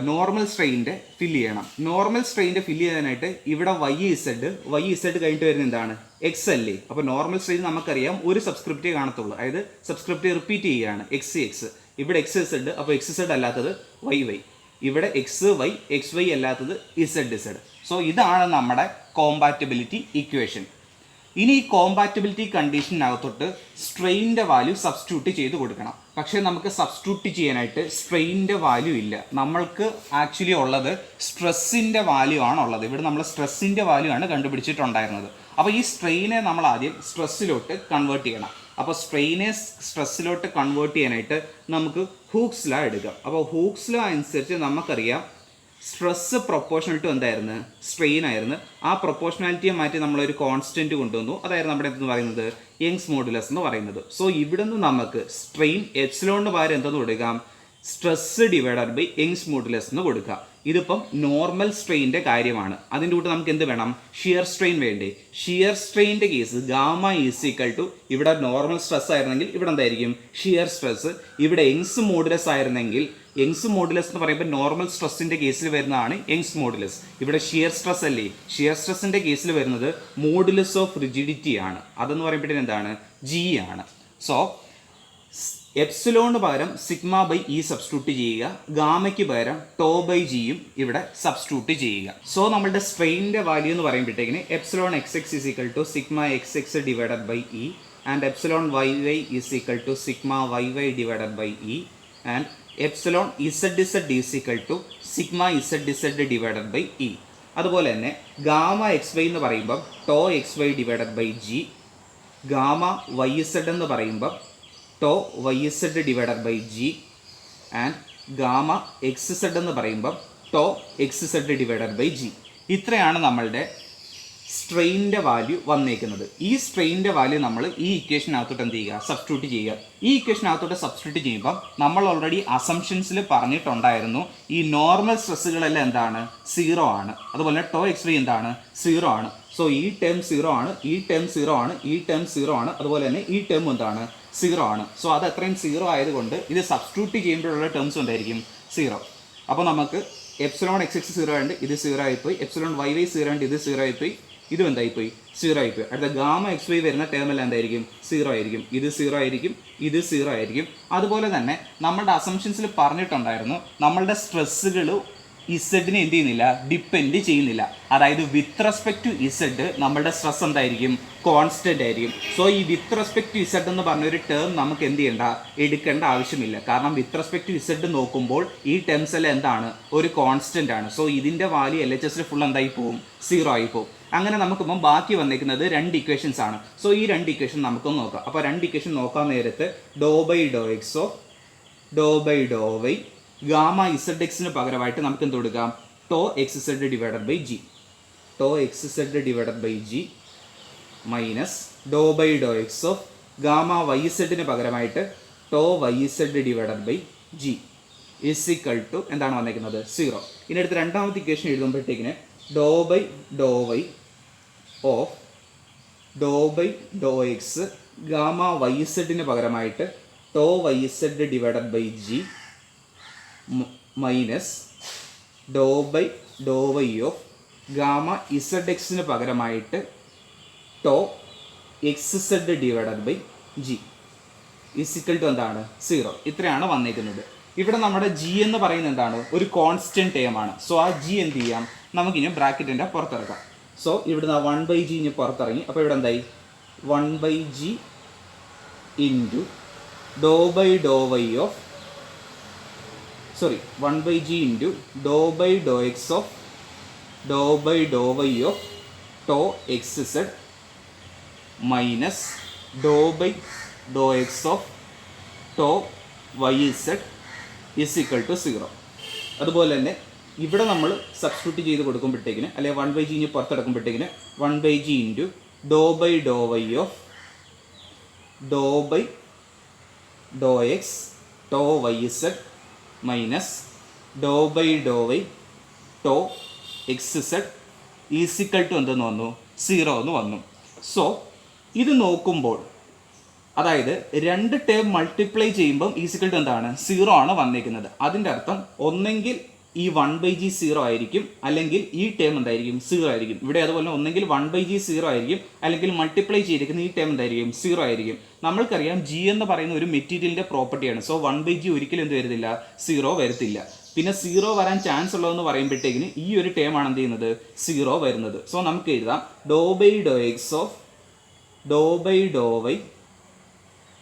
നോർമൽ സ്ട്രെയിൻ്റെ ഫില്ല് ചെയ്യണം. നോർമൽ സ്ട്രെയിൻ്റെ ഫില്ല് ചെയ്യാനായിട്ട് ഇവിടെ വൈ ഇസഡ് കഴിഞ്ഞിട്ട് വരുന്ന എന്താണ് എക്സ് അല്ലേ. അപ്പോൾ നോർമൽ സ്ട്രെയിൻ നമുക്കറിയാം ഒരു സബ്സ്ക്രിപ്റ്റേ കാണത്തുള്ളൂ, അതായത് സബ്സ്ക്രിപ്റ്റ് റിപ്പീറ്റ് ചെയ്യുകയാണ് എക്സ്. ഇവിടെ എക്സ് അപ്പോൾ എക്സ് അല്ലാത്തത് വൈ. ഇവിടെ എക്സ് വൈ അല്ലാത്തത് ഇസഡ്. സോ ഇതാണ് നമ്മുടെ കോമ്പാറ്റബിലിറ്റി ഇക്വേഷൻ. ഇനി ഈ കോമ്പാറ്റബിലിറ്റി കണ്ടീഷനകത്തോട്ട് സ്ട്രെയിനിൻ്റെ വാല്യൂ സബ്സ്റ്റിറ്റ്യൂട്ട് ചെയ്ത് കൊടുക്കണം. പക്ഷേ നമുക്ക് സബ്സ്റ്റിറ്റ്യൂട്ട് ചെയ്യാനായിട്ട് സ്ട്രെയിനിൻ്റെ വാല്യൂ ഇല്ല. നമ്മൾക്ക് ആക്ച്വലി ഉള്ളത് സ്ട്രെസ്സിൻ്റെ വാല്യൂ ആണുള്ളത്. ഇവിടെ നമ്മൾ സ്ട്രെസ്സിൻ്റെ വാല്യൂ ആണ് കണ്ടുപിടിച്ചിട്ടുണ്ടായിരുന്നത്. അപ്പോൾ ഈ സ്ട്രെയിനെ നമ്മൾ ആദ്യം സ്ട്രെസ്സിലോട്ട് കൺവേർട്ട് ചെയ്യണം. അപ്പോൾ സ്ട്രെയിനെ സ്ട്രെസ്സിലോട്ട് കൺവേർട്ട് ചെയ്യാനായിട്ട് നമുക്ക് ഹൂക്സ് ലോ എടുക്കാം. അപ്പോൾ ഹൂക്സ് ലോ അനുസരിച്ച് നമുക്കറിയാം സ്ട്രെസ് പ്രൊപ്പോർഷണൽ ടു എന്തായിരുന്നു സ്ട്രെയിൻ ആയിരുന്നു. ആ പ്രൊപ്പോർഷണാലിറ്റിയെ മാറ്റി നമ്മളൊരു കോൺസ്റ്റൻറ്റ് കൊണ്ടുവന്നു. അതായിരുന്നു നമ്മുടെ എന്തെന്ന് പറയുന്നത് യങ്സ് മോഡുലസ് എന്ന് പറയുന്നത്. സോ ഇവിടെ നിന്ന് നമുക്ക് സ്ട്രെയിൻ എപ്സിലോണിന് പകരം എന്തെന്ന് കൊടുക്കാം stress divided by Young's modulus എന്ന് കൊടുക്കാം. ഇതിപ്പം നോർമൽ സ്ട്രെയിൻ്റെ കാര്യമാണ്. അതിൻ്റെ കൂട്ട് നമുക്ക് എന്ത് വേണം ഷിയർ സ്ട്രെയിൻ വേണ്ടേ. ഷിയർ സ്ട്രെയിൻ്റെ case gamma is equal to ഇവിടെ നോർമൽ സ്ട്രെസ് ആയിരുന്നെങ്കിൽ ഇവിടെ എന്തായിരിക്കും ഷിയർ സ്ട്രെസ്. ഇവിടെ യങ്സ് മോഡുലസ് ആയിരുന്നെങ്കിൽ യങ്സ് മോഡുലസ് എന്ന് പറയുമ്പോൾ നോർമൽ സ്ട്രെസ്സിൻ്റെ കേസിൽ വരുന്നതാണ് യങ്സ് മോഡുലസ്. ഇവിടെ ഷിയർ സ്ട്രെസ് അല്ലേ. ഷിയർ സ്ട്രെസ്സിൻ്റെ കേസിൽ വരുന്നത് മോഡുലസ് ഓഫ് റിജിഡിറ്റി ആണ്. അതെന്ന് പറയുമ്പോഴത്തേന് എന്താണ് ജി ആണ്. സോ എപ്സിലോണിന് പകരം സിഗ്മ ബൈ ഇ സബ്സ്റ്റിറ്റ്യൂട്ട് ചെയ്യുക, ഗാമയ്ക്ക് പകരം ടോ ബൈ ജിയും ഇവിടെ സബ്സ്റ്റിറ്റ്യൂട്ട് ചെയ്യുക. സോ നമ്മളുടെ സ്ട്രെയിനിൻ്റെ വാല്യൂ എന്ന് പറയുമ്പോഴത്തേക്കിന് epsilon x x is equal to sigma x x divided by E and epsilon y y is equal to sigma y y divided by E and epsilon z z is equal to sigma z z divided by E. അതുപോലെ തന്നെ gamma x y എന്ന് പറയുമ്പം tau x y divided by G, gamma y z എന്ന് പറയുമ്പം tau y z divided by G and gamma X Z എന്ന് പറയുമ്പം tau x z divided by G. ഇത്രയാണ് നമ്മളുടെ സ്ട്രെയിനിൻ്റെ വാല്യൂ വന്നേക്കുന്നത്. ഈ സ്ട്രെയിനിൻ്റെ വാല്യൂ നമ്മൾ ഈ ഇക്വേഷനകത്തോട്ട് എന്ത് ചെയ്യുക സബ്സ്റ്റിറ്റ്യൂട്ട് ചെയ്യുക. ഈ ഇക്വേഷനകത്തോട്ട് സബ്സ്റ്റിറ്റ്യൂട്ട് ചെയ്യുമ്പോൾ നമ്മൾ ഓൾറെഡി അസംഷൻസിൽ പറഞ്ഞിട്ടുണ്ടായിരുന്നു ഈ നോർമൽ സ്ട്രെസ്സുകളെല്ലാം എന്താണ് സീറോ ആണ്. അതുപോലെ തന്നെ ടോ എക്സ് വൈ എന്താണ് സീറോ ആണ്. സോ ഈ ടേം സീറോ ആണ്, ഈ ടേം സീറോ ആണ്, ഈ ടേം സീറോ ആണ്, അതുപോലെ തന്നെ ഈ ടേം എന്താണ് സീറോ ആണ്. സോ അത് അത്രയും സീറോ ആയതുകൊണ്ട് ഇത് സബ്സ്റ്റിറ്റ്യൂട്ട് ചെയ്യുമ്പോഴുള്ള ടേംസ് എന്തായിരിക്കും സീറോ. അപ്പോൾ നമുക്ക് എപ്സിലോൺ എക്സ് എക്സ് സീറോ ഉണ്ട്, ഇത് സീറോ ആയിപ്പോയി. എപ്സിലോൺ വൈ വൈ സീറോ ഉണ്ട്, ഇത് സീറോ ആയിപ്പോയി. ഇതും എന്തായിപ്പോയി സീറോ ആയിപ്പോയി. അടുത്ത ഗാമ എക്സ് വൈ വരുന്ന ടേമെല്ലാം എന്തായിരിക്കും സീറോ ആയിരിക്കും. ഇത് സീറോ ആയിരിക്കും, ഇത് സീറോ ആയിരിക്കും. അതുപോലെ തന്നെ നമ്മളുടെ അസംഷൻസിൽ പറഞ്ഞിട്ടുണ്ടായിരുന്നു നമ്മളുടെ സ്ട്രെസ്സുകൾ ഇസഡിനെ എന്ത് ചെയ്യുന്നില്ല ഡിപ്പെൻഡ് ചെയ്യുന്നില്ല. അതായത് വിത്ത് റെസ്പെക്ട് ടു ഇസഡ് നമ്മളുടെ സ്ട്രെസ് എന്തായിരിക്കും കോൺസ്റ്റൻ്റ് ആയിരിക്കും. സോ ഈ വിത്ത് റെസ്പെക്ട് ടു ഇസഡ് എന്ന് പറഞ്ഞൊരു ടേം നമുക്ക് എന്ത് ചെയ്യേണ്ട എടുക്കേണ്ട ആവശ്യമില്ല. കാരണം വിത്ത് റെസ്പെക്ട് ടു ഇസഡ് നോക്കുമ്പോൾ ഈ ടേംസ് എല്ലാം എന്താണ് ഒരു കോൺസ്റ്റൻ്റ് ആണ്. സോ ഇതിൻ്റെ വാല്യൂ എൽ എച്ച് എസിൽ ഫുൾ എന്തായി പോവും സീറോ ആയി പോവും. അങ്ങനെ നമുക്കിപ്പം ബാക്കി വന്നിരിക്കുന്നത് രണ്ട് ഇക്വേഷൻസ് ആണ്. സോ ഈ രണ്ട് ഇക്വേഷൻ നമുക്കൊന്ന് നോക്കാം. അപ്പോൾ രണ്ട് ഇക്വേഷൻ നോക്കാൻ നേരത്ത് ഡോ ബൈ ഡോ എക്സോ dou by Dr y gamma z എക്സിന് പകരമായിട്ട് നമുക്ക് എന്ത് കൊടുക്കാം tau x z divided by G. Tau x z divided by G minus Dr by Dr x of gamma y ഇസഡിന് പകരമായിട്ട് tau y z divided by G is equal to എന്താണ് വന്നിരിക്കുന്നത് zero. ഇനി അടുത്ത് രണ്ടാമത്തെ ഇക്വേഷൻ എഴുതുമ്പോഴത്തേക്കിന് dou by Dr y of Dr by Dr x gamma y ഇസഡിന് പകരമായിട്ട് tau y z divided by G minus Dr by Dr y of gamma z എക്സിന് പകരമായിട്ട് tau x z divided by G is equal to എന്താണ് zero. ഇത്രയാണ് വന്നിരിക്കുന്നത്. ഇവിടെ നമ്മുടെ G എന്ന് പറയുന്നത് എന്താണ് ഒരു കോൺസ്റ്റൻറ്റ് ടേം ആണ്. സോ ആ ജി എന്ത് ചെയ്യാം നമുക്കിനി ബ്രാക്കറ്റിൻ്റെ പുറത്തിറക്കാം. സോ ഇവിടുന്ന് 1/g ഇനി പുറത്തിറങ്ങി. അപ്പോൾ ഇവിടെ എന്തായി 1/g into doe by Dr y of 1/g into doe by Dr x of Dr by Dr y of tau x z minus Dr by Dr x of tau y z is equal to zero. അതുപോലെ തന്നെ ഇവിടെ നമ്മൾ substitute ചെയ്ത് കൊടുക്കുമ്പോഴത്തേക്കിന് അല്ലെങ്കിൽ 1/g ഇനി പുറത്തെടുക്കുമ്പോഴത്തേക്കിന് 1/g into doe by Dr y of Dr by Dr x tau y z minus Dr by Dr y tau x z is equal to എന്തെന്ന് വന്നു സീറോ എന്ന് വന്നു. സോ ഇത് നോക്കുമ്പോൾ അതായത് രണ്ട് ടേം മൾട്ടിപ്ലൈ ചെയ്യുമ്പം ഈസിക്കൽ ടു എന്താണ് സീറോ ആണ് വന്നിരിക്കുന്നത്. അതിൻ്റെ അർത്ഥം ഒന്നെങ്കിൽ ഈ 1/g 0 ആയിരിക്കും, അല്ലെങ്കിൽ ഈ ടേം എന്തായിരിക്കും 0 ആയിരിക്കും. ഇവിടെ അതുപോലെ ഒന്നെങ്കിൽ 1/g 0 ആയിരിക്കും, അല്ലെങ്കിൽ മൾട്ടിപ്ലൈ ചെയ്തിരിക്കുന്ന ഈ ടേം എന്തായിരിക്കും 0 ആയിരിക്കും. നമ്മൾക്കറിയാം g എന്ന് പറയുന്ന ഒരു മെറ്റീരിയലിന്റെ പ്രോപ്പർട്ടിയാണ്. സോ 1/g ഒരിക്കലും എന്ത് വരുന്നില്ല, 0 വരത്തില്ല. പിന്നെ 0 വരാൻ ചാൻസ് ഉള്ളതെന്ന് പറയുമ്പോഴത്തേക്കിന് ഈ ഒരു ടേം ആണ് എന്ത് ചെയ്യുന്നത് 0 വരുന്നത്. സോ നമുക്ക് എഴുതാം dou by Dr x of Dr by Dr y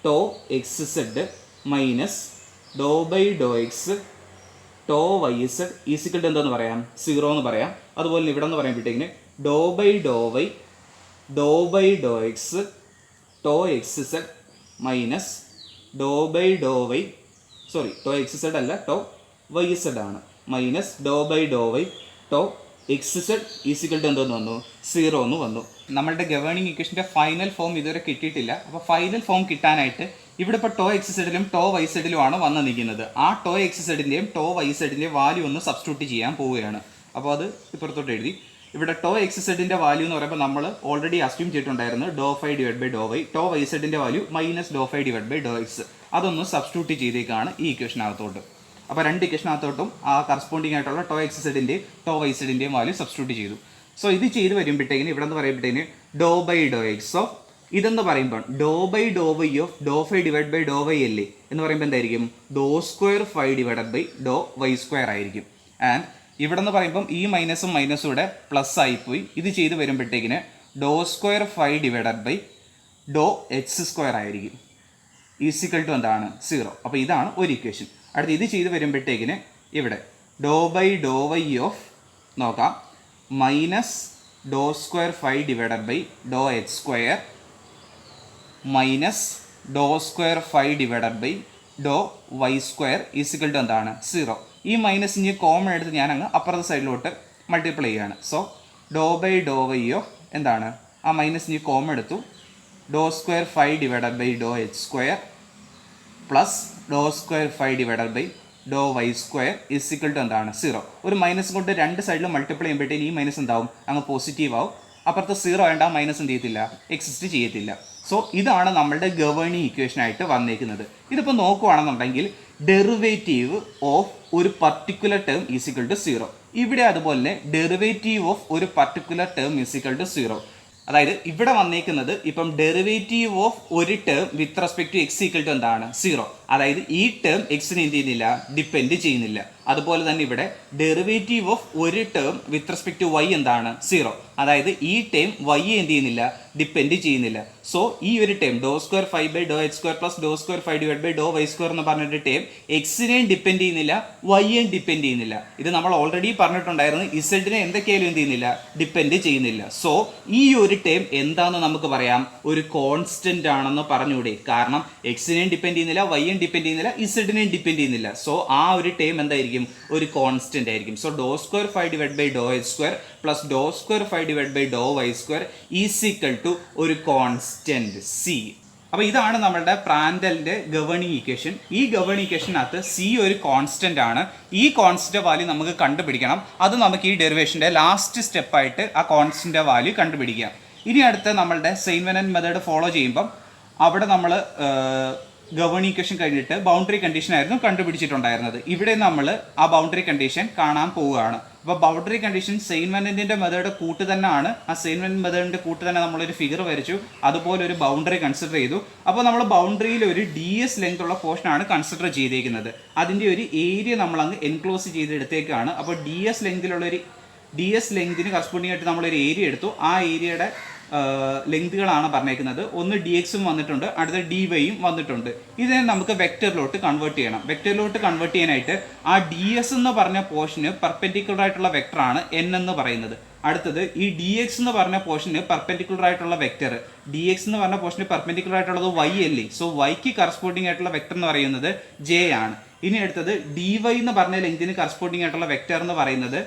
tau x z minus Dr by Dr x tau y z is equal എന്താന്ന് പറയാം 0 എന്ന് പറയാം. അതുപോലെ ഇവിടെ എന്ന് പറയുമ്പോഴത്തേക്കിന് dou by Dr y dou by Dr x tau x z minus Dr by Dr y tau x z അല്ല tau y z ആണ്, minus Dr by Dr y tau x z is equal എന്തെന്ന് വന്നു 0 എന്ന് വന്നു. നമ്മളുടെ governing ഇക്വേഷൻ്റെ final form ഇതുവരെ കിട്ടിയിട്ടില്ല. അപ്പോൾ ഫൈനൽ ഫോം കിട്ടാനായിട്ട് ഇവിടെ ഇപ്പോൾ ടോ എക്സ് സെഡിലും ടോ വൈ സെഡിലുമാണ് വന്ന് നിൽക്കുന്നത്. ആ ടോ എക്സ് സെഡിൻ്റെയും ടോ വൈ സെഡിൻ്റെയും വാല്യൂ ഒന്ന് സബ്സ്റ്റിറ്റ്യൂട്ട് ചെയ്യാൻ പോവുകയാണ്. അപ്പോൾ അത് ഇപ്പുറത്തോട്ട് എഴുതി. ഇവിടെ ടോ എക്സ് സെഡിൻ്റെ വാല്യൂ എന്ന് പറയുമ്പോൾ നമ്മൾ ഓൾറെഡി അസ്യൂം ചെയ്തിട്ടുണ്ടായിരുന്നു dou phi divide by Dr y. Tau y സെഡിൻ്റെ value minus Dr phi divide by Dr x. അതൊന്ന് സബ്സ്റ്റിറ്റ്യൂട്ട് ചെയ്തേക്കാണ് ഈ ഇക്വേഷനകത്തോട്ട്. അപ്പോൾ രണ്ട് ഇക്വേഷനകത്തോട്ടും ആ കറസ്പോണ്ടിങ് ആയിട്ടുള്ള ടോ എക്സ് സെഡിൻ്റെയും ടോ വൈ സെഡിൻ്റെയും വാല്യൂ സബ്സ്റ്റിറ്റ്യൂട്ട് ചെയ്തു. സോ ഇത് ചെയ്ത് വരുമ്പോഴത്തേക്കിന് ഇവിടെ നിന്ന് പറയുമ്പോഴത്തേന് dou by Dr x of ഇതെന്ന് പറയുമ്പോൾ dou by Dr y of Dr phi divide by Dr y അല്ലേ എന്ന് പറയുമ്പോൾ എന്തായിരിക്കും ഡോ square phi divided by Dr y square ആയിരിക്കും. ആൻഡ് ഇവിടെ നിന്ന് പറയുമ്പം ഈ മൈനസും മൈനസും ഇവിടെ പ്ലസ് ആയിപ്പോയി. ഇത് ചെയ്ത് വരുമ്പോഴത്തേക്കിന് dou square phi divided by Dr x square ആയിരിക്കും ഈസിക്കൽ ടു എന്താണ് 0. അപ്പോൾ ഇതാണ് ഒരു ഇക്വേഷൻ. അടുത്ത് ഇത് ചെയ്ത് വരുമ്പോഴത്തേക്കിന് ഇവിടെ doe by Dr y of നോക്കാം minus Dr square phi divided by Dr x square minus Dr square phi divided by Dr y square is equal to എന്താണ് 0. ഈ മൈനസ് ഇനി കോമൺ എടുത്ത് ഞാൻ അങ്ങ് അപ്പുറത്തെ സൈഡിലോട്ട് മൾട്ടിപ്ലൈ ചെയ്യുകയാണ്. So dou by Dr y of എന്താണ് ആ മൈനസ് ഇനി കോമൺ എടുത്തു dou square phi divided by Dr x square plus Dr square phi divided by Dr y square is equal to എന്താണ് 0. ഒരു മൈനസ് കൊണ്ട് രണ്ട് സൈഡിലും മൾട്ടിപ്ലൈ ചെയ്യുമ്പോഴത്തേക്കും ഈ മൈനസ് എന്താവും അങ്ങ് പോസിറ്റീവ് ആവും. അപ്പുറത്ത് 0 ആയതുകൊണ്ട് ആ മൈനസ് എന്ത് ചെയ്യത്തില്ല എക്സിസ്റ്റ് ചെയ്യത്തില്ല. സോ ഇതാണ് നമ്മളുടെ ഗവേണിംഗ് ഇക്വേഷനായിട്ട് വന്നേക്കുന്നത്. ഇതിപ്പോൾ നോക്കുകയാണെന്നുണ്ടെങ്കിൽ ഡെറിവേറ്റീവ് ഓഫ് ഒരു പർട്ടിക്കുലർ ടേം ഈസിക്കൽ ടു 0. ഇവിടെ അതുപോലെ തന്നെ ഡെറിവേറ്റീവ് ഓഫ് ഒരു പർട്ടിക്കുലർ ടേം ഈസിക്കൽ ടു 0. അതായത് ഇവിടെ വന്നേക്കുന്നത് ഇപ്പം ഡെറിവേറ്റീവ് ഓഫ് ഒരു term with respect to x equal to എന്താണ് 0. അതായത് ഈ ടേം എക്സിനെ എന്ത് ചെയ്യുന്നില്ല ഡിപ്പെൻഡ് ചെയ്യുന്നില്ല. അതുപോലെ തന്നെ ഇവിടെ ഡെറിവേറ്റീവ് ഓഫ് ഒരു term with respect to y എന്താണ് 0. അതായത് ഈ ടേം വൈ എന്ത് ചെയ്യുന്നില്ല ഡിപ്പെൻഡ് ചെയ്യുന്നില്ല. സോ ഈ ഒരു term do square five by Dr x square plus Dr square five divide by Dr y square എന്ന് പറഞ്ഞൊരു ടേം എക്സിനെയും ഡിപ്പെൻഡ് ചെയ്യുന്നില്ല വൈയെയും ഡിപ്പെൻഡ് ചെയ്യുന്നില്ല. ഇത് നമ്മൾ ഓൾറെഡി പറഞ്ഞിട്ടുണ്ടായിരുന്നു ഇസഡിനെ എന്തൊക്കെയായാലും എന്ത് ചെയ്യുന്നില്ല ഡിപ്പെൻഡ് ചെയ്യുന്നില്ല. സോ ഈ ഒരു ടേം എന്താണെന്ന് നമുക്ക് പറയാം ഒരു കോൺസ്റ്റന്റ് ആണെന്ന് പറഞ്ഞൂടെ. കാരണം എക്സിനെയും ഡിപ്പെൻഡ് ചെയ്യുന്നില്ല വൈയെയും ഡിപ്പെൻഡ് ചെയ്യുന്നില്ല ഇസഡിനെയും ഡിപ്പെൻഡ് ചെയ്യുന്നില്ല. സോ ആ ഒരു ടേം എന്തായിരിക്കും ഒരു കോൺസ്റ്റന്റ് ആയിരിക്കും. So do square five divide by Dr x square plus Dr square five divide by Dr y square is equal to ഒരു കോൺസ്റ്റന്റ് സി. അപ്പോൾ ഇതാണ് നമ്മുടെ പ്രാൻഡലിന്റെ ഗവേണിംഗ് ഇക്വേഷൻ. ഈ ഗവേണിംഗ് ഇക്വേഷനകത്ത് സി ഒരു കോൺസ്റ്റന്റ് ആണ്. ഈ കോൺസ്റ്റന്റ് വാല്യൂ നമുക്ക് കണ്ടുപിടിക്കണം. അത് നമുക്ക് ഈ ഡെറിവേഷന്റെ ലാസ്റ്റ് സ്റ്റെപ്പായിട്ട് ആ കോൺസ്റ്റന്റ് വാല്യൂ കണ്ടുപിടിക്കാം. ഇനി അടുത്ത നമ്മളുടെ സെയിൻവെനൻ മെത്തേഡ് ഫോളോ ചെയ്യുമ്പം അവിടെ നമ്മൾ ഗവേണിംഗ് ഇക്വേഷൻ കഴിഞ്ഞിട്ട് ബൗണ്ടറി കണ്ടീഷൻ ആയിരുന്നു കണ്ടുപിടിച്ചിട്ടുണ്ടായിരുന്നത്. ഇവിടെ നമ്മൾ ആ ബൗണ്ടറി കണ്ടീഷൻ കാണാൻ പോവുകയാണ്. അപ്പോൾ ബൗണ്ടറി കണ്ടീഷൻ സെയിൻവെനൻ്റെ മെത്തേഡ് കൂട്ട് തന്നെയാണ്. ആ സെയിൻവെൻ മെത്തേഡിൻ്റെ കൂട്ട് തന്നെ നമ്മളൊരു ഫിഗർ വരച്ചു, അതുപോലെ ഒരു ബൗണ്ടറി കൺസിഡർ ചെയ്തു. അപ്പോൾ നമ്മൾ ബൗണ്ടറിയിൽ ഒരു DS ലെങ്ത് ഉള്ള പോർഷനാണ് കൺസിഡർ ചെയ്തേക്കുന്നത്. അതിൻ്റെ ഒരു ഏരിയ നമ്മളങ്ങ് എൻക്ലോസ് ചെയ്തെടുത്തേക്കാണ്. അപ്പോൾ DS ലെങ്തിന് കറസ്പോണ്ടിങ് ആയിട്ട് നമ്മളൊരു ഏരിയ എടുത്തു. ആ ഏരിയയുടെ ലെങ്തുകളാണ് പറഞ്ഞേക്കുന്നത്. ഒന്ന് DXും വന്നിട്ടുണ്ട്, അടുത്ത DYയും വന്നിട്ടുണ്ട്. ഇതിനെ നമുക്ക് വെക്ടറിലോട്ട് കൺവേർട്ട് ചെയ്യണം. വെക്ടറിലോട്ട് കൺവേർട്ട് ചെയ്യാനായിട്ട് ആ DS എന്ന് പറഞ്ഞ പോർഷന് പെർപെൻഡിക്കുലർ ആയിട്ടുള്ള വെക്ടറാണ് N എന്ന് പറയുന്നത്. അടുത്തത് ഈ DX എന്ന് പറഞ്ഞ പോർഷന് പെർപെൻഡിക്കുലർ ആയിട്ടുള്ള വെക്ടർ DX എന്ന് പറഞ്ഞ പോർഷന് പെർപെൻഡിക്കുലർ ആയിട്ടുള്ളത് Y അല്ലേ. സോ Yക്ക് കറസ്പോണ്ടിങ് ആയിട്ടുള്ള വെക്ടർ എന്ന് പറയുന്നത് J ആണ്. ഇനി അടുത്തത് DY എന്ന് പറഞ്ഞ ലെങ്തിന് കറസ്പോണ്ടിങ് ആയിട്ടുള്ള വെക്ടർ എന്ന് പറയുന്നത്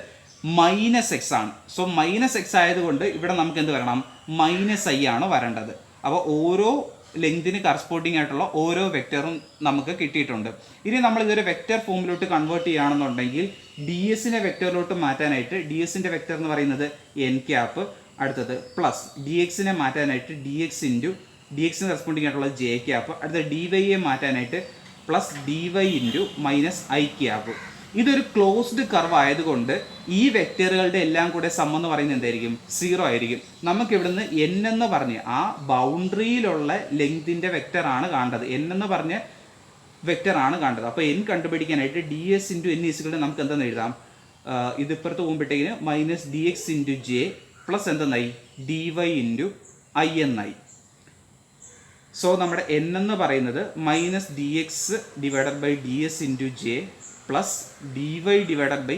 -x ആണ്. സോ -x ആയതുകൊണ്ട് ഇവിടെ നമുക്ക് എന്ത് വരണം -i ആണ് വരേണ്ടത്. അപ്പോൾ ഓരോ ലെങ്തിന് കറസ്പോണ്ടിങ് ആയിട്ടുള്ള ഓരോ വെക്ടറും നമുക്ക് കിട്ടിയിട്ടുണ്ട്. ഇനി നമ്മൾ ഇതൊരു വെക്ടർ ഫോമിലോട്ട് കൺവേർട്ട് ചെയ്യുകയാണെന്നുണ്ടെങ്കിൽ DSനെ വെക്ടറിലോട്ട് മാറ്റാനായിട്ട് DSന്റെ വെക്ടർ എന്ന് പറയുന്നത് n∗, അടുത്തത് പ്ലസ് DXനെ മാറ്റാനായിട്ട് DXന് കറസ്പോണ്ടിങ് ആയിട്ടുള്ള j∗, അടുത്ത DYയെ മാറ്റാനായിട്ട് പ്ലസ് DY × -i∗. ഇതൊരു ക്ലോസ്ഡ് കർവ് ആയതുകൊണ്ട് ഈ വെക്ടറുകളുടെ എല്ലാം കൂടെ സം എന്ന് പറയുന്നത് എന്തായിരിക്കും? 0 ആയിരിക്കും. നമുക്ക് ഇവിടുന്ന് n എന്ന് പറഞ്ഞ് ആ ബൗണ്ടറിയിലുള്ള ലെങ്തിൻ്റെ വെക്ടറാണ് കാണേണ്ടത്. n എന്ന് പറഞ്ഞ വെക്ടറാണ് കാണേണ്ടത്. അപ്പോൾ n കണ്ടുപിടിക്കാനായിട്ട് ds ഇൻറ്റു n ഈസിക്വൽ നമുക്ക് എന്തെന്ന് എഴുതാം? ഇതിപ്പുറത്ത് പോകുമ്പോഴത്തേക്കിന് minus d x into j plus എന്തെന്നായി? ഡി വൈ ഇൻറ്റു ഐ എന്നായി. സോ നമ്മുടെ n എന്ന് പറയുന്നത് minus d x divided by d s into j plus d y divided by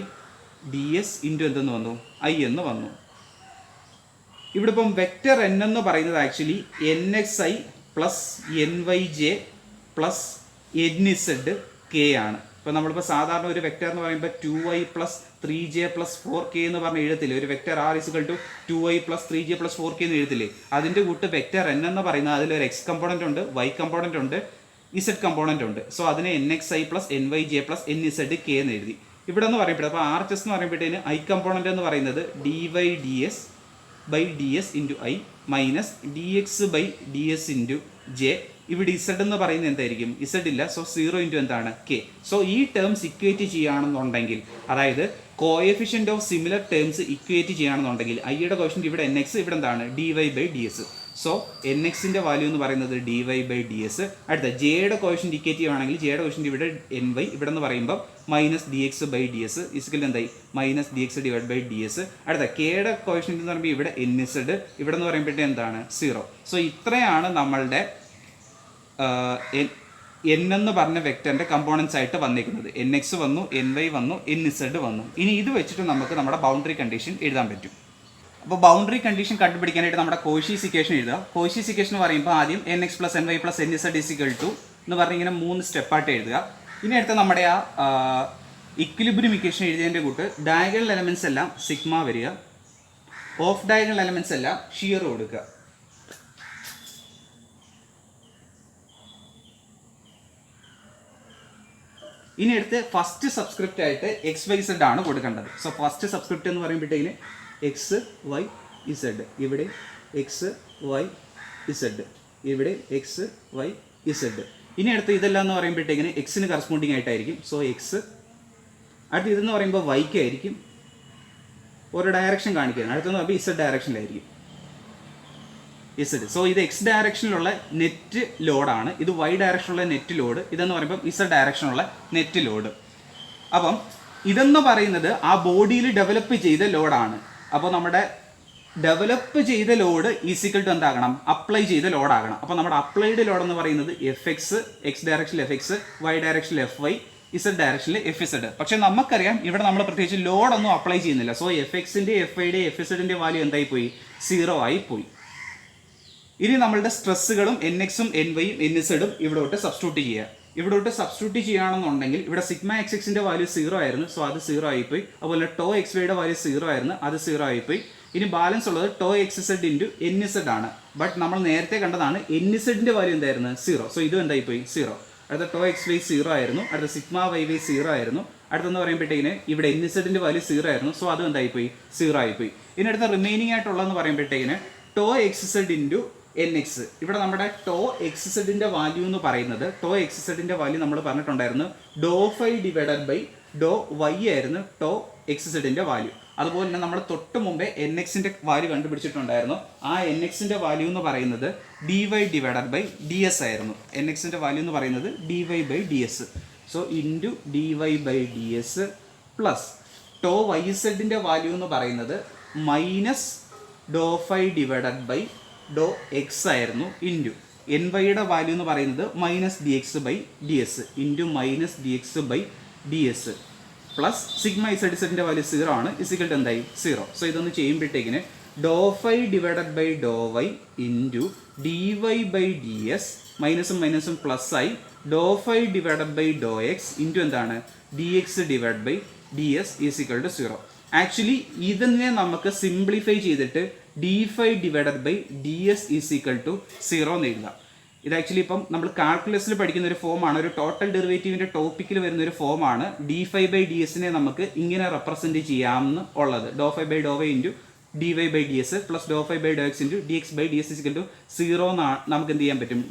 d s into എന്തെന്ന് വന്നു? ഐ എന്ന് വന്നു. ഇവിടെ ഇപ്പം വെക്റ്റർ n എന്ന് പറയുന്നത് actually n x i plus n y j plus n z k ആണ്. ഇപ്പോൾ നമ്മളിപ്പോൾ സാധാരണ ഒരു വെക്റ്റർ എന്ന് പറയുമ്പോൾ 2i plus 3j plus 4k എന്ന് പറഞ്ഞ് എഴുതത്തില്ലേ? ഒരു vector r is equal to 2i plus 3j plus 4k എന്ന് എഴുതില്ലേ? അതിൻ്റെ കൂട്ട് വെക്റ്റർ n എന്ന് പറയുന്നത് അതിലൊരു എക്സ് കമ്പോണൻ്റ് ഉണ്ട്, വൈ കമ്പോണൻ്റ് ഉണ്ട്, ഇസഡ് കമ്പോണൻ്റ് ഉണ്ട്. സോ അതിനെ n x i plus n y j plus n z k എന്ന് എഴുതി. ഇവിടെ എന്ന് പറയുമ്പോഴേ അപ്പോൾ ആർ എച്ച് എസ് എന്ന് പറയുമ്പോഴത്തേന് ഐ കമ്പോണൻ്റ് എന്ന് പറയുന്നത് d y d s by d s into i minus d x by d s into j. ഇവിടെ ഇസഡ് എന്ന് പറയുന്നത് എന്തായിരിക്കും? ഇസഡ് ഇല്ല. സോ 0 ഇൻറ്റു എന്താണ്? കെ. സോ ഈ ടേംസ് ഇക്വേറ്റ് ചെയ്യുകയാണെന്നുണ്ടെങ്കിൽ, അതായത് coefficient of similar terms equate ചെയ്യുകയാണെന്നുണ്ടെങ്കിൽ ഐയുടെ കോഎഫിഷ്യൻ്റ് ഇവിടെ എൻ എക്സ്, ഇവിടെ എന്താണ്? D y by d s. So n എക്സിൻ്റെ വാല്യൂ എന്ന് പറയുന്നത് d y by d s. അടുത്ത ജെയുടെ കോഎഫിഷ്യൻ്റ് ഇക്വേറ്റ് ചെയ്യുകയാണെങ്കിൽ ജെയുടെ കോഎഫിഷ്യൻ്റ് ഇവിടെ എൻ വൈ, ഇവിടെ എന്ന് പറയുമ്പോൾ minus d x by d s is equal എന്തായി? Minus d x divide by d s. അടുത്ത കെയുടെ കോഎഫിഷ്യൻ്റ് എന്ന് പറയുമ്പോൾ ഇവിടെ എൻ ഇസഡ്, ഇവിടെ എന്ന് പറയുമ്പോഴത്തേക്ക് എന്താണ്? 0. സോ ഇത്രയാണ് നമ്മളുടെ എൻ എന്ന് പറഞ്ഞ വെക്ടറിൻ്റെ കമ്പോണൻസ് ആയിട്ട് വന്നിരിക്കുന്നത്. എൻ എക്സ് വന്നു, എൻ വൈ വന്നു, എൻ ഇസഡ് വന്നു. ഇനി ഇത് വെച്ചിട്ട് നമുക്ക് നമ്മുടെ ബൗണ്ടറി കണ്ടീഷൻ എഴുതാൻ പറ്റും. അപ്പോൾ ബൗണ്ടറി കണ്ടീഷൻ കണ്ടുപിടിക്കാനായിട്ട് നമ്മുടെ കോഷീസ് ഇക്വേഷൻ എഴുതുക. കോഷീസ് ഇക്വേഷൻ എന്ന് പറയുമ്പോൾ ആദ്യം n x plus n y plus n z is equal to എന്ന് പറഞ്ഞ് ഇങ്ങനെ 3 സ്റ്റെപ്പായിട്ട് എഴുതുക. ഇനി അടുത്ത നമ്മുടെ ആ ഇക്വിലിബ്രിയം ഇക്വേഷൻ എഴുതിയതിൻ്റെ കൂട്ട് ഡയഗണൽ എലമെൻറ്റ്സ് എല്ലാം സിഗ്മ വരിക, ഓഫ് ഡയഗണൽ എലമെൻറ്റ്സ് എല്ലാം ഷിയർ കൊടുക്കുക. ഇനി അടുത്ത് ഫസ്റ്റ് സബ്സ്ക്രിപ്റ്റ് ആയിട്ട് എക്സ് വൈ സെഡ് ആണ് കൊടുക്കേണ്ടത്. സോ ഫസ്റ്റ് സബ്സ്ക്രിപ്റ്റ് എന്ന് പറയുമ്പോഴത്തേക്കിന് എക്സ് വൈ ഇസഡ്, ഇവിടെ എക്സ് വൈ ഇസഡ്, ഇവിടെ എക്സ് വൈ ഇസഡ്. ഇനി അടുത്ത് ഇതെല്ലാം എന്ന് പറയുമ്പോഴത്തേക്കിന് എക്സിന് കറസ്പോണ്ടിങ് ആയിട്ടായിരിക്കും. So X. അടുത്ത് ഇതെന്ന് പറയുമ്പോൾ വൈക്ക് ആയിരിക്കും, ഒരു ഡയറക്ഷൻ കാണിക്കുന്നത്. അടുത്തെന്ന് പറയുമ്പോൾ ഇസഡ് ഡയറക്ഷനിലായിരിക്കും ഇസഡ്. സോ ഇത് എക്സ് ഡയറക്ഷനിലുള്ള നെറ്റ് ലോഡാണ്, ഇത് വൈ ഡയറക്ഷനിലുള്ള നെറ്റ് ലോഡ്, ഇതെന്ന് പറയുമ്പോൾ ഇസഡ് ഡയറക്ഷനുള്ള നെറ്റ് ലോഡ്. അപ്പം ഇതെന്ന് പറയുന്നത് ആ ബോഡിയിൽ ഡെവലപ്പ് ചെയ്ത ലോഡാണ്. അപ്പോൾ നമ്മുടെ ഡെവലപ്പ് ചെയ്ത ലോഡ് ഈസിക്കൽ ടു എന്താകണം? അപ്ലൈ ചെയ്ത ലോഡാകണം. അപ്പോൾ നമ്മുടെ അപ്ലൈഡ് ലോഡ് എന്ന് പറയുന്നത് എഫ് എക്സ്, എക്സ് ഡയറക്ഷനിൽ എഫ് എക്സ്, വൈ ഡയറക്ഷനിൽ എഫ് വൈ, ഇസഡ് ഡയറക്ഷനിൽ എഫ് ഇസഡ്. പക്ഷേ നമുക്കറിയാം ഇവിടെ നമ്മൾ പ്രത്യേകിച്ച് ലോഡൊന്നും അപ്ലൈ ചെയ്യുന്നില്ല. സോ എഫ് എക്സിൻ്റെ, എഫ് ഐയുടെ, എഫ് ഇസഡിൻ്റെ വാല്യൂ എന്തായി പോയി? 0 ആയി പോയി. ഇനി നമ്മളുടെ സ്ട്രെസ്സുകളും എൻ എക്സും എൻ വൈയും എൻ ഇസഡും ഇവിടോട്ട് സബ്സ്റ്റിറ്റ്യൂട്ട് ചെയ്യുക. ഇവിടോട്ട് സബ്സ്റ്റിറ്റ്യൂട്ട് ചെയ്യുകയാണെന്നുണ്ടെങ്കിൽ ഇവിടെ സിഗ്മ എക്സ് എക്സിൻ്റെ വാല്യൂ 0 ആയിരുന്നു. സോ അത് 0 ആയിപ്പോയി. അതുപോലെ ടോ എക്സ് വൈയുടെ വാല്യൂ 0 ആയിരുന്നു, അത് 0 ആയിപ്പോയി. ഇനി ബാലൻസ് ഉള്ളത് tau x z into n z ആണ്. ബട്ട് നമ്മൾ നേരത്തെ കണ്ടതാണ് എൻ ഇസഡിൻ്റെ വാല്യൂ എന്തായിരുന്നു? 0. സോ ഇതും എന്തായിപ്പോയി? 0. അടുത്ത ടോ എക്സ് വൈ 0 ആയിരുന്നു, അടുത്ത സിഗ്മ വൈ വൈ 0 ആയിരുന്നു. അടുത്തെന്ന് പറയുമ്പോഴത്തേക്കിന് ഇവിടെ എൻ ഇസഡിൻ്റെ വാല്യൂ 0 ആയിരുന്നു. സോ അതും എന്തായിപ്പോയി? 0 ആയിപ്പോയി. ഇനി അടുത്ത റിമൈനിങ് ആയിട്ടുള്ളതെന്ന് പറയുമ്പോഴത്തേക്കിന് tau x z into n x. ഇവിടെ നമ്മുടെ ടോ എക്സ് സെഡിൻ്റെ വാല്യൂ എന്ന് പറയുന്നത്, ടോ എക്സ് സെഡിൻ്റെ വാല്യൂ നമ്മൾ പറഞ്ഞിട്ടുണ്ടായിരുന്നു doh phi divided by Dr y ആയിരുന്നു ടോ എക്സ് സെഡിൻ്റെ വാല്യൂ. അതുപോലെ തന്നെ നമ്മൾ തൊട്ട് മുമ്പേ എൻ എക്സിൻ്റെ വാല്യൂ കണ്ടുപിടിച്ചിട്ടുണ്ടായിരുന്നു. ആ എൻ എക്സിൻ്റെ വാല്യൂ എന്ന് പറയുന്നത് d y divided by d s ആയിരുന്നു. എൻ എക്സിൻ്റെ വാല്യൂ എന്ന് പറയുന്നത് d y by d s. So into d y by d s plus tau y സെഡിൻ്റെ വാല്യൂ എന്ന് പറയുന്നത് minus Dr phi divided by Dr x ആയിരുന്നു into n വൈയുടെ value എന്ന് പറയുന്നത് minus d x by d s into minus d x by d s plus sigma z സെഡിൻ്റെ value 0 ആണ്, is equal to എന്തായി? 0. സോ ഇതൊന്ന് ചെയ്യുമ്പോഴത്തേക്കിന് doh phi divided by Dr y into d y by d s മൈനസും മൈനസും plus ആയി doh phi divided by Dr x into എന്താണ്? D x divide by d s is equal to 0. Actually ഇതിനെ നമുക്ക് simplify ചെയ്തിട്ട് d phi divided by d s is equal to 0 എന്ന് എഴുതാം. ഇത് ആക്ച്വലി ഇപ്പം നമ്മൾ കാൽക്കുലസിൽ പഠിക്കുന്ന ഒരു ഫോമാണ്, ഒരു ടോട്ടൽ ഡെറിവേറ്റീവിൻ്റെ ടോപ്പിക്കിൽ വരുന്ന ഒരു ഫോമാണ്. ഡി ഫൈ ബൈ ഡി എസിനെ നമുക്ക് ഇങ്ങനെ റെപ്രസെൻറ്റ് ചെയ്യാമെന്ന് ഉള്ളത്. Doh phi by Dr y into d y by d s plus doh phi by Dr x into d x by d s is equal to 0 എന്നാണ് നമുക്ക് എന്ത് ചെയ്യാൻ പറ്റും?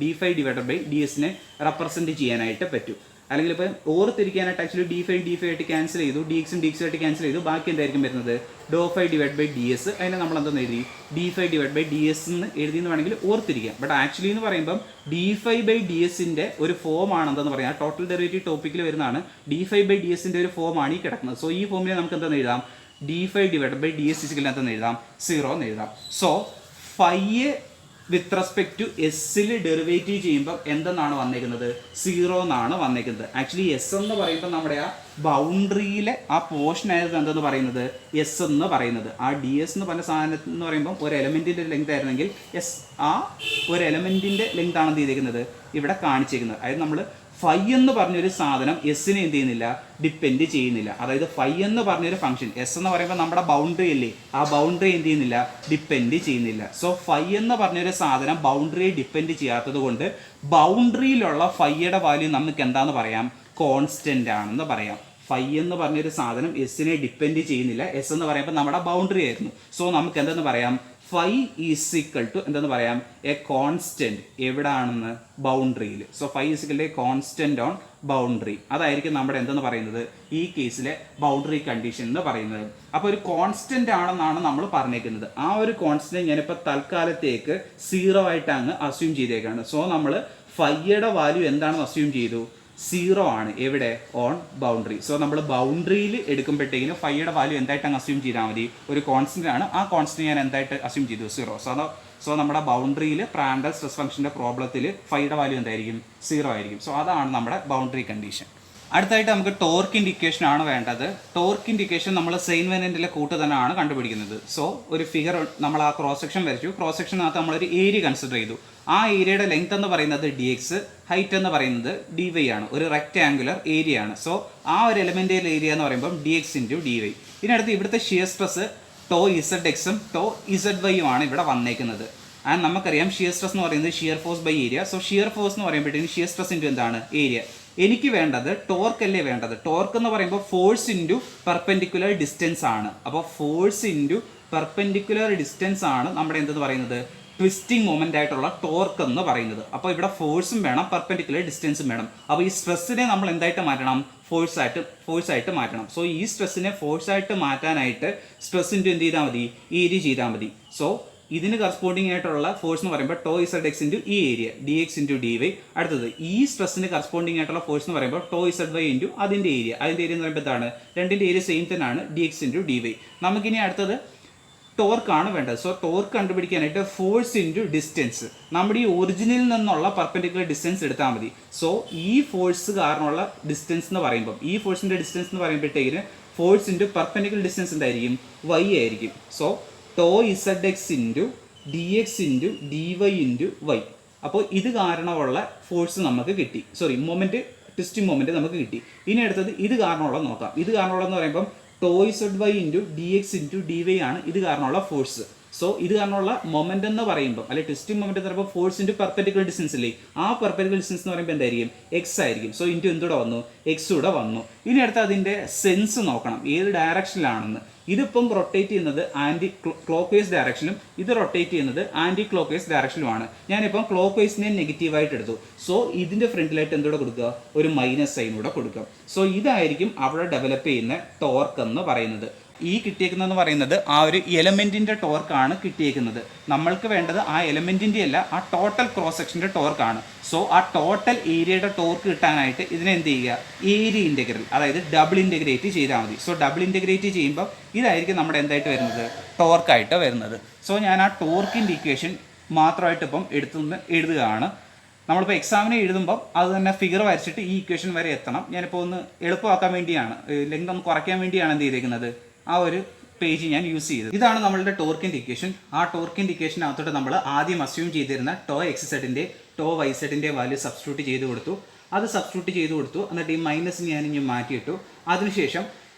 D phi divided by d എസിനെ represent ചെയ്യാനായിട്ട് പറ്റും. അല്ലെങ്കിൽ ഇപ്പം ഓർത്തിരിക്കാനായിട്ട് ആക്ച്വലി ഡി ഫൈവ് ആയിട്ട് ക്യാൻസൽ ചെയ്തു, ഡി എക്സും ആയിട്ട് ക്യാൻസൽ ചെയ്തു, ബാക്കി എന്തായിരിക്കും വരുന്നത് doh five divide by d s. അതിനെ നമ്മൾ എന്തെന്ന് എഴുതി d five divide by d s എന്ന് എഴുതിയെന്ന് വേണമെങ്കിൽ ഓർത്തിരിക്കാം. ബട്ട് ആക്ച്വലി എന്ന് പറയുമ്പം ഡി ഫൈവ് ബൈ ഡി എസിൻ്റെ ഒരു ഫോം ആണ് എന്തെന്ന് പറയാം, ടോട്ടൽ ഡെറിവേറ്റീവ് ടോപ്പിക്കിൽ വരുന്നതാണ്. ഡി ഫൈവ് ബൈ ഡി എസിൻ്റെ ഒരു ഫോമാണ് ഈ കിടക്കുന്നത്. സോ ഈ ഫോമിനെ നമുക്ക് എന്തെന്ന് എഴുതാം, d five divide by d s എന്തെന്ന് എഴുതാം, 0 എന്ന് എഴുതാം. സോ ഫൈയെ വിത്ത് റെസ്പെക്ട് ടു എസ്സിൽ ഡെറിവേറ്റീവ് ചെയ്യുമ്പോൾ എന്തെന്നാണ് വന്നേക്കുന്നത്, 0 എന്നാണ് വന്നേക്കുന്നത്. ആക്ച്വലി എസ് എന്ന് പറയുമ്പോൾ നമ്മുടെ ആ ബൗണ്ടറിയിലെ ആ പോർഷൻ ആയിരുന്നു എന്തെന്ന് പറയുന്നത് എസ് എന്ന് പറയുന്നത്. ആ ഡി എസ് എന്ന് പറഞ്ഞ സാധനത്തിൽ എന്ന് പറയുമ്പോൾ ഒരു എലമെൻറ്റിൻ്റെ ലെങ്ത് ആയിരുന്നെങ്കിൽ എസ് ആ ഒരു എലമെൻറ്റിൻ്റെ ലെങ്ത് ആണ് എന്ത് ചെയ്തേക്കുന്നത് ഇവിടെ കാണിച്ചേക്കുന്നത്. അതായത് നമ്മൾ ഫൈ എന്ന് പറഞ്ഞൊരു സാധനം എസ്സിനെ എന്ത് ചെയ്യുന്നില്ല, ഡിപ്പെൻഡ് ചെയ്യുന്നില്ല. അതായത് ഫൈ എന്ന് പറഞ്ഞൊരു ഫംഗ്ഷൻ, എസ് എന്ന് പറയുമ്പോൾ നമ്മുടെ ബൗണ്ടറി അല്ലേ, ആ ബൗണ്ടറി എന്ത് ചെയ്യുന്നില്ല, ഡിപ്പെൻഡ് ചെയ്യുന്നില്ല. സോ ഫൈ എന്ന് പറഞ്ഞൊരു സാധനം ബൗണ്ടറിയെ ഡിപ്പെൻഡ് ചെയ്യാത്തത് കൊണ്ട് ബൗണ്ടറിയിലുള്ള ഫൈയുടെ വാല്യൂ നമുക്ക് എന്താണെന്ന് പറയാം, കോൺസ്റ്റൻ്റ് ആണെന്ന് പറയാം. ഫൈ എന്ന് പറഞ്ഞൊരു സാധനം എസ്സിനെ ഡിപ്പെൻഡ് ചെയ്യുന്നില്ല. എസ് എന്ന് പറയുമ്പോൾ നമ്മുടെ ബൗണ്ടറി ആയിരുന്നു. സോ നമുക്ക് എന്തെന്ന് പറയാം, ഫൈ ഈസ് ഈക്വൽ ടു എന്തെന്ന് പറയാം, എ കോൺസ്റ്റൻറ്റ് എവിടാണെന്ന്, ബൗണ്ടറിയിൽ. So phi is equal to a constant on boundary. അതായിരിക്കും നമ്മുടെ എന്തെന്ന് പറയുന്നത് ഈ കേസിലെ ബൗണ്ടറി കണ്ടീഷൻ എന്ന് പറയുന്നത്. അപ്പോൾ ഒരു കോൺസ്റ്റൻ്റ് ആണെന്നാണ് നമ്മൾ പറഞ്ഞേക്കുന്നത്. ആ ഒരു കോൺസ്റ്റൻറ്റ് ഞാനിപ്പോൾ തൽക്കാലത്തേക്ക് 0 ആയിട്ട് അങ്ങ് അസ്യൂം ചെയ്തേക്കാണ്. സോ നമ്മൾ ഫൈയുടെ വാല്യൂ എന്താണെന്ന് അസ്യൂം ചെയ്തു, 0 ആണ്. എവിടെ, ഓൺ ബൗണ്ടറി. സോ നമ്മൾ ബൗണ്ടറിയിൽ എടുക്കുമ്പോഴത്തേക്കിനും ഫൈയുടെ വാല്യൂ എന്തായിട്ട് അങ്ങ് അസ്യൂം ചെയ്താൽ മതി, ഒരു കോൺസ്റ്റൻ്റ് ആണ്. ആ കോൺസ്റ്റൻ്റ് ഞാൻ എന്തായിട്ട് അസ്യൂം ചെയ്തു, 0. സോ നമ്മുടെ ബൗണ്ടറിയിൽ പ്രാൻഡൽ സ്ട്രെസ് ഫംഗ്ഷൻ്റെ പ്രോബ്ലത്തിൽ ഫൈയുടെ വാല്യൂ എന്തായിരിക്കും, 0 ആയിരിക്കും. സോ അതാണ് നമ്മുടെ ബൗണ്ടറി കണ്ടീഷൻ. അടുത്തായിട്ട് നമുക്ക് ടോർക്കിൻ്റെ ഇക്വേഷൻ ആണ് വേണ്ടത്. ടോർക്കിൻ്റെ ഇക്വേഷൻ നമ്മൾ സെയിൻവെനൻറ്റിലെ കൂട്ട് തന്നെയാണ് കണ്ടുപിടിക്കുന്നത്. സോ ഒരു ഫിഗർ നമ്മൾ ആ ക്രോസ് സെക്ഷൻ വരച്ചു. ക്രോസ് സെക്ഷനകത്ത് നമ്മളൊരു ഏരിയ കൺസിഡർ ചെയ്തു. ആ ഏരിയയുടെ ലെങ്ത് എന്ന് പറയുന്നത് ഡി എക്സ്, ഹൈറ്റ് എന്ന് പറയുന്നത് ഡി വൈ ആണ്. ഒരു റെക്റ്റാങ്കുലർ ഏരിയ ആണ്. സോ ആ ഒരു എലമെൻറ്റിൻ്റെ ഏരിയ എന്ന് പറയുമ്പോൾ d x into d y. ഇതിനടുത്ത് ഇവിടുത്തെ ഷിയർ സ്ട്രെസ് ടോ ഇസഡ് എക്സും ടോ ഇസഡ് വൈയും ആണ് ഇവിടെ വന്നേക്കുന്നത്. ആൻഡ് നമുക്കറിയാം ഷിയർ സ്ട്രെസ് എന്ന് പറയുന്നത് shear force by area. So shear force എന്ന് പറയുമ്പോഴത്തേക്കും ഷിയർ സ്ട്രെസ് ഇൻറ്റു എന്താണ്, ഏരിയ. എനിക്ക് വേണ്ടത് ടോർക്ക് അല്ലേ വേണ്ടത്. ടോർക്ക് എന്ന് പറയുമ്പോൾ ഫോഴ്സ് ഇൻറ്റു പെർപെൻഡിക്കുലർ ഡിസ്റ്റൻസ് ആണ്. അപ്പോൾ ഫോഴ്സ് ഇൻറ്റു പെർപെൻഡിക്കുലർ ഡിസ്റ്റൻസ് ആണ് നമ്മുടെ എന്തെന്ന് പറയുന്നത്, ട്വിസ്റ്റിംഗ് മൊമെൻ്റ് ആയിട്ടുള്ള ടോർക്ക് എന്ന് പറയുന്നത്. അപ്പോൾ ഇവിടെ ഫോഴ്സും വേണം, പെർപെൻഡിക്കുലർ ഡിസ്റ്റൻസും വേണം. അപ്പോൾ ഈ സ്ട്രെസ്സിനെ നമ്മൾ എന്തായിട്ട് മാറ്റണം, ഫോഴ്സായിട്ട് മാറ്റണം. സോ ഈ സ്ട്രെസ്സിനെ ഫോഴ്സായിട്ട് മാറ്റാനായിട്ട് സ്ട്രെസ് ഇൻറ്റു എന്ത് ചെയ്താൽ മതി, ഏരിയ ചെയ്താൽ മതി. സോ ഇതിന് കറസ്പോണ്ടിങ് ആയിട്ടുള്ള ഫോഴ്സ് എന്ന് പറയുമ്പോൾ ടോ ഇസഡ് എക്സ് ഇൻറ്റു ഈ area, d x into d y. അടുത്തത് ഈ സ്ട്രെസ്സിന് കറസ്പോണ്ടിങ് ആയിട്ടുള്ള ഫോഴ്സ് എന്ന് പറയുമ്പോൾ ടോ ഇസഡ് വൈ ഇൻറ്റു അതിൻ്റെ ഏരിയ. അതിൻ്റെ ഏരിയ എന്ന് പറയുമ്പോൾ എന്താണ്, രണ്ടിൻ്റെ ഏരിയ സെയിം തന്നെയാണ്, d x into d y. നമുക്കിനി അടുത്തത് ടോർക്കാണ് വേണ്ടത്. സോ ടോർക്ക് കണ്ടുപിടിക്കാനായിട്ട് ഫോഴ്സ് ഇൻറ്റു ഡിസ്റ്റൻസ്, നമ്മുടെ ഈ ഒറിജിനിൽ നിന്നുള്ള പെർപെൻഡിക്കുലർ ഡിസ്റ്റൻസ് എടുത്താൽ മതി. സോ ഈ ഫോഴ്സ് കാരണമുള്ള ഡിസ്റ്റൻസ് എന്ന് പറയുമ്പോൾ, ഈ ഫോഴ്സിൻ്റെ ഡിസ്റ്റൻസ് എന്ന് പറയുമ്പോഴത്തേക്കിന് ഫോഴ്സ് ഇൻറ്റു പെർപെൻഡിക്കുലർ ഡിസ്റ്റൻസ് എന്തായിരിക്കും, വൈ ആയിരിക്കും. So tau z x into d x into d y into y. അപ്പോൾ ഇത് കാരണമുള്ള ഫോഴ്സ് നമുക്ക് കിട്ടി, മൊമെൻറ്റ്, ട്വിസ്റ്റിംഗ് മൊമെൻറ്റ് നമുക്ക് കിട്ടി. ഇനി അടുത്തത് ഇത് കാരണമുള്ളത് നോക്കാം. ഇത് കാരണമുള്ളതെന്ന് പറയുമ്പം tau z y into d x into d y ആണ് ഇത് കാരണമുള്ള ഫോഴ്സ്. സോ ഇത് കാരണമുള്ള മൊമെൻ്റ് എന്ന് പറയുമ്പോൾ, അല്ലെങ്കിൽ ട്വിസ്റ്റിംഗ് മൊമെൻ്റ് എന്ന് പറയുമ്പോൾ ഫോഴ്സ് ഇൻറ്റു പെർപെൻഡിക്കുലർ ഡിസ്റ്റൻസ് അല്ലേ, ആ പെർപെൻഡിക്കുലർ ഡിസ്റ്റൻസ് എന്ന് പറയുമ്പോൾ എന്തായിരിക്കും, എക്സ് ആയിരിക്കും. സോ ഇൻറ്റു എന്തുകൂടെ വന്നു, എക്സ് കൂടെ വന്നു. ഇനി അടുത്ത് അതിൻ്റെ സെൻസ് നോക്കണം, ഏത് ഡയറക്ഷനിലാണെന്ന്. ഇതിപ്പം റൊട്ടേറ്റ് ചെയ്യുന്നത് ആൻറ്റി ക്ലോക്ക് വൈസ് ഡയറക്ഷനും ഇത് റൊട്ടേറ്റ് ചെയ്യുന്നത് ആൻറ്റി ക്ലോക്ക് വൈസ് ഡയറക്ഷനുമാണ്. ഞാനിപ്പം ക്ലോക്ക് വൈസിനെ നെഗറ്റീവായിട്ട് എടുത്തു. സോ ഇതിൻ്റെ ഫ്രണ്ടിലായിട്ട് എന്തുകൂടെ കൊടുക്കുക, ഒരു മൈനസ് സൈൻ കൂടെ കൊടുക്കുക. സോ ഇതായിരിക്കും അവിടെ ഡെവലപ്പ് ചെയ്യുന്ന ടോർക്ക് എന്ന് പറയുന്നത്. ഈ കിട്ടിയേക്കുന്നതെന്ന് പറയുന്നത് ആ ഒരു എലമെൻറ്റിൻ്റെ ടോർക്കാണ് കിട്ടിയേക്കുന്നത്. നമ്മൾക്ക് വേണ്ടത് ആ എലമെൻറ്റിൻ്റെ അല്ല, ആ ടോട്ടൽ ക്രോസ് സെക്ഷൻ്റെ ടോർക്കാണ്. സോ ആ ടോട്ടൽ ഏരിയയുടെ ടോർക്ക് കിട്ടാനായിട്ട് ഇതിനെ എന്ത് ചെയ്യുക, ഏരിയ ഇൻ്റഗ്രൽ, അതായത് ഡബിൾ ഇൻ്റഗ്രേറ്റ് ചെയ്താൽ മതി. സോ ഡബിൾ ഇൻ്റഗ്രേറ്റ് ചെയ്യുമ്പോൾ ഇതായിരിക്കും നമ്മുടെ എന്തായിട്ട് വരുന്നത്, ടോർക്കായിട്ട് വരുന്നത്. സോ ഞാൻ ആ ടോർക്കിൻ്റെ ഇക്വേഷൻ മാത്രമായിട്ട് ഇപ്പം എഴുതുകയാണ്. നമ്മളിപ്പോൾ എക്സാമിന് എഴുതുമ്പം അത് തന്നെ ഫിഗർ വരച്ചിട്ട് ഈ ഇക്വേഷൻ വരെ എത്തണം. ഞാനിപ്പോൾ ഒന്ന് എളുപ്പമാക്കാൻ വേണ്ടിയാണ്, ലെങ്ത് ഒന്ന് കുറയ്ക്കാൻ വേണ്ടിയാണ് എന്ത് ചെയ്തേക്കുന്നത്, ആ ഒരു പേജ് ഞാൻ യൂസ് ചെയ്തത്. ഇതാണ് നമ്മളുടെ ടോർക്കിൻ്റെ ഇക്വേഷൻ. ആ ടോർക്കിൻ്റെ ഇക്വേഷനകത്തോട്ട് നമ്മൾ ആദ്യം അസ്യൂം ചെയ്തിരുന്ന ടോ എക്സ് സെഡിൻ്റെ ടോ വൈ സെഡിൻ്റെ വാല്യൂ സബ്സ്റ്റിറ്റ്യൂട്ട് ചെയ്ത് കൊടുത്തു. എന്നിട്ട് ഈ മൈനസ് ഞാനിഞ്ഞ് മാറ്റിയിട്ടു. അതിനുശേഷം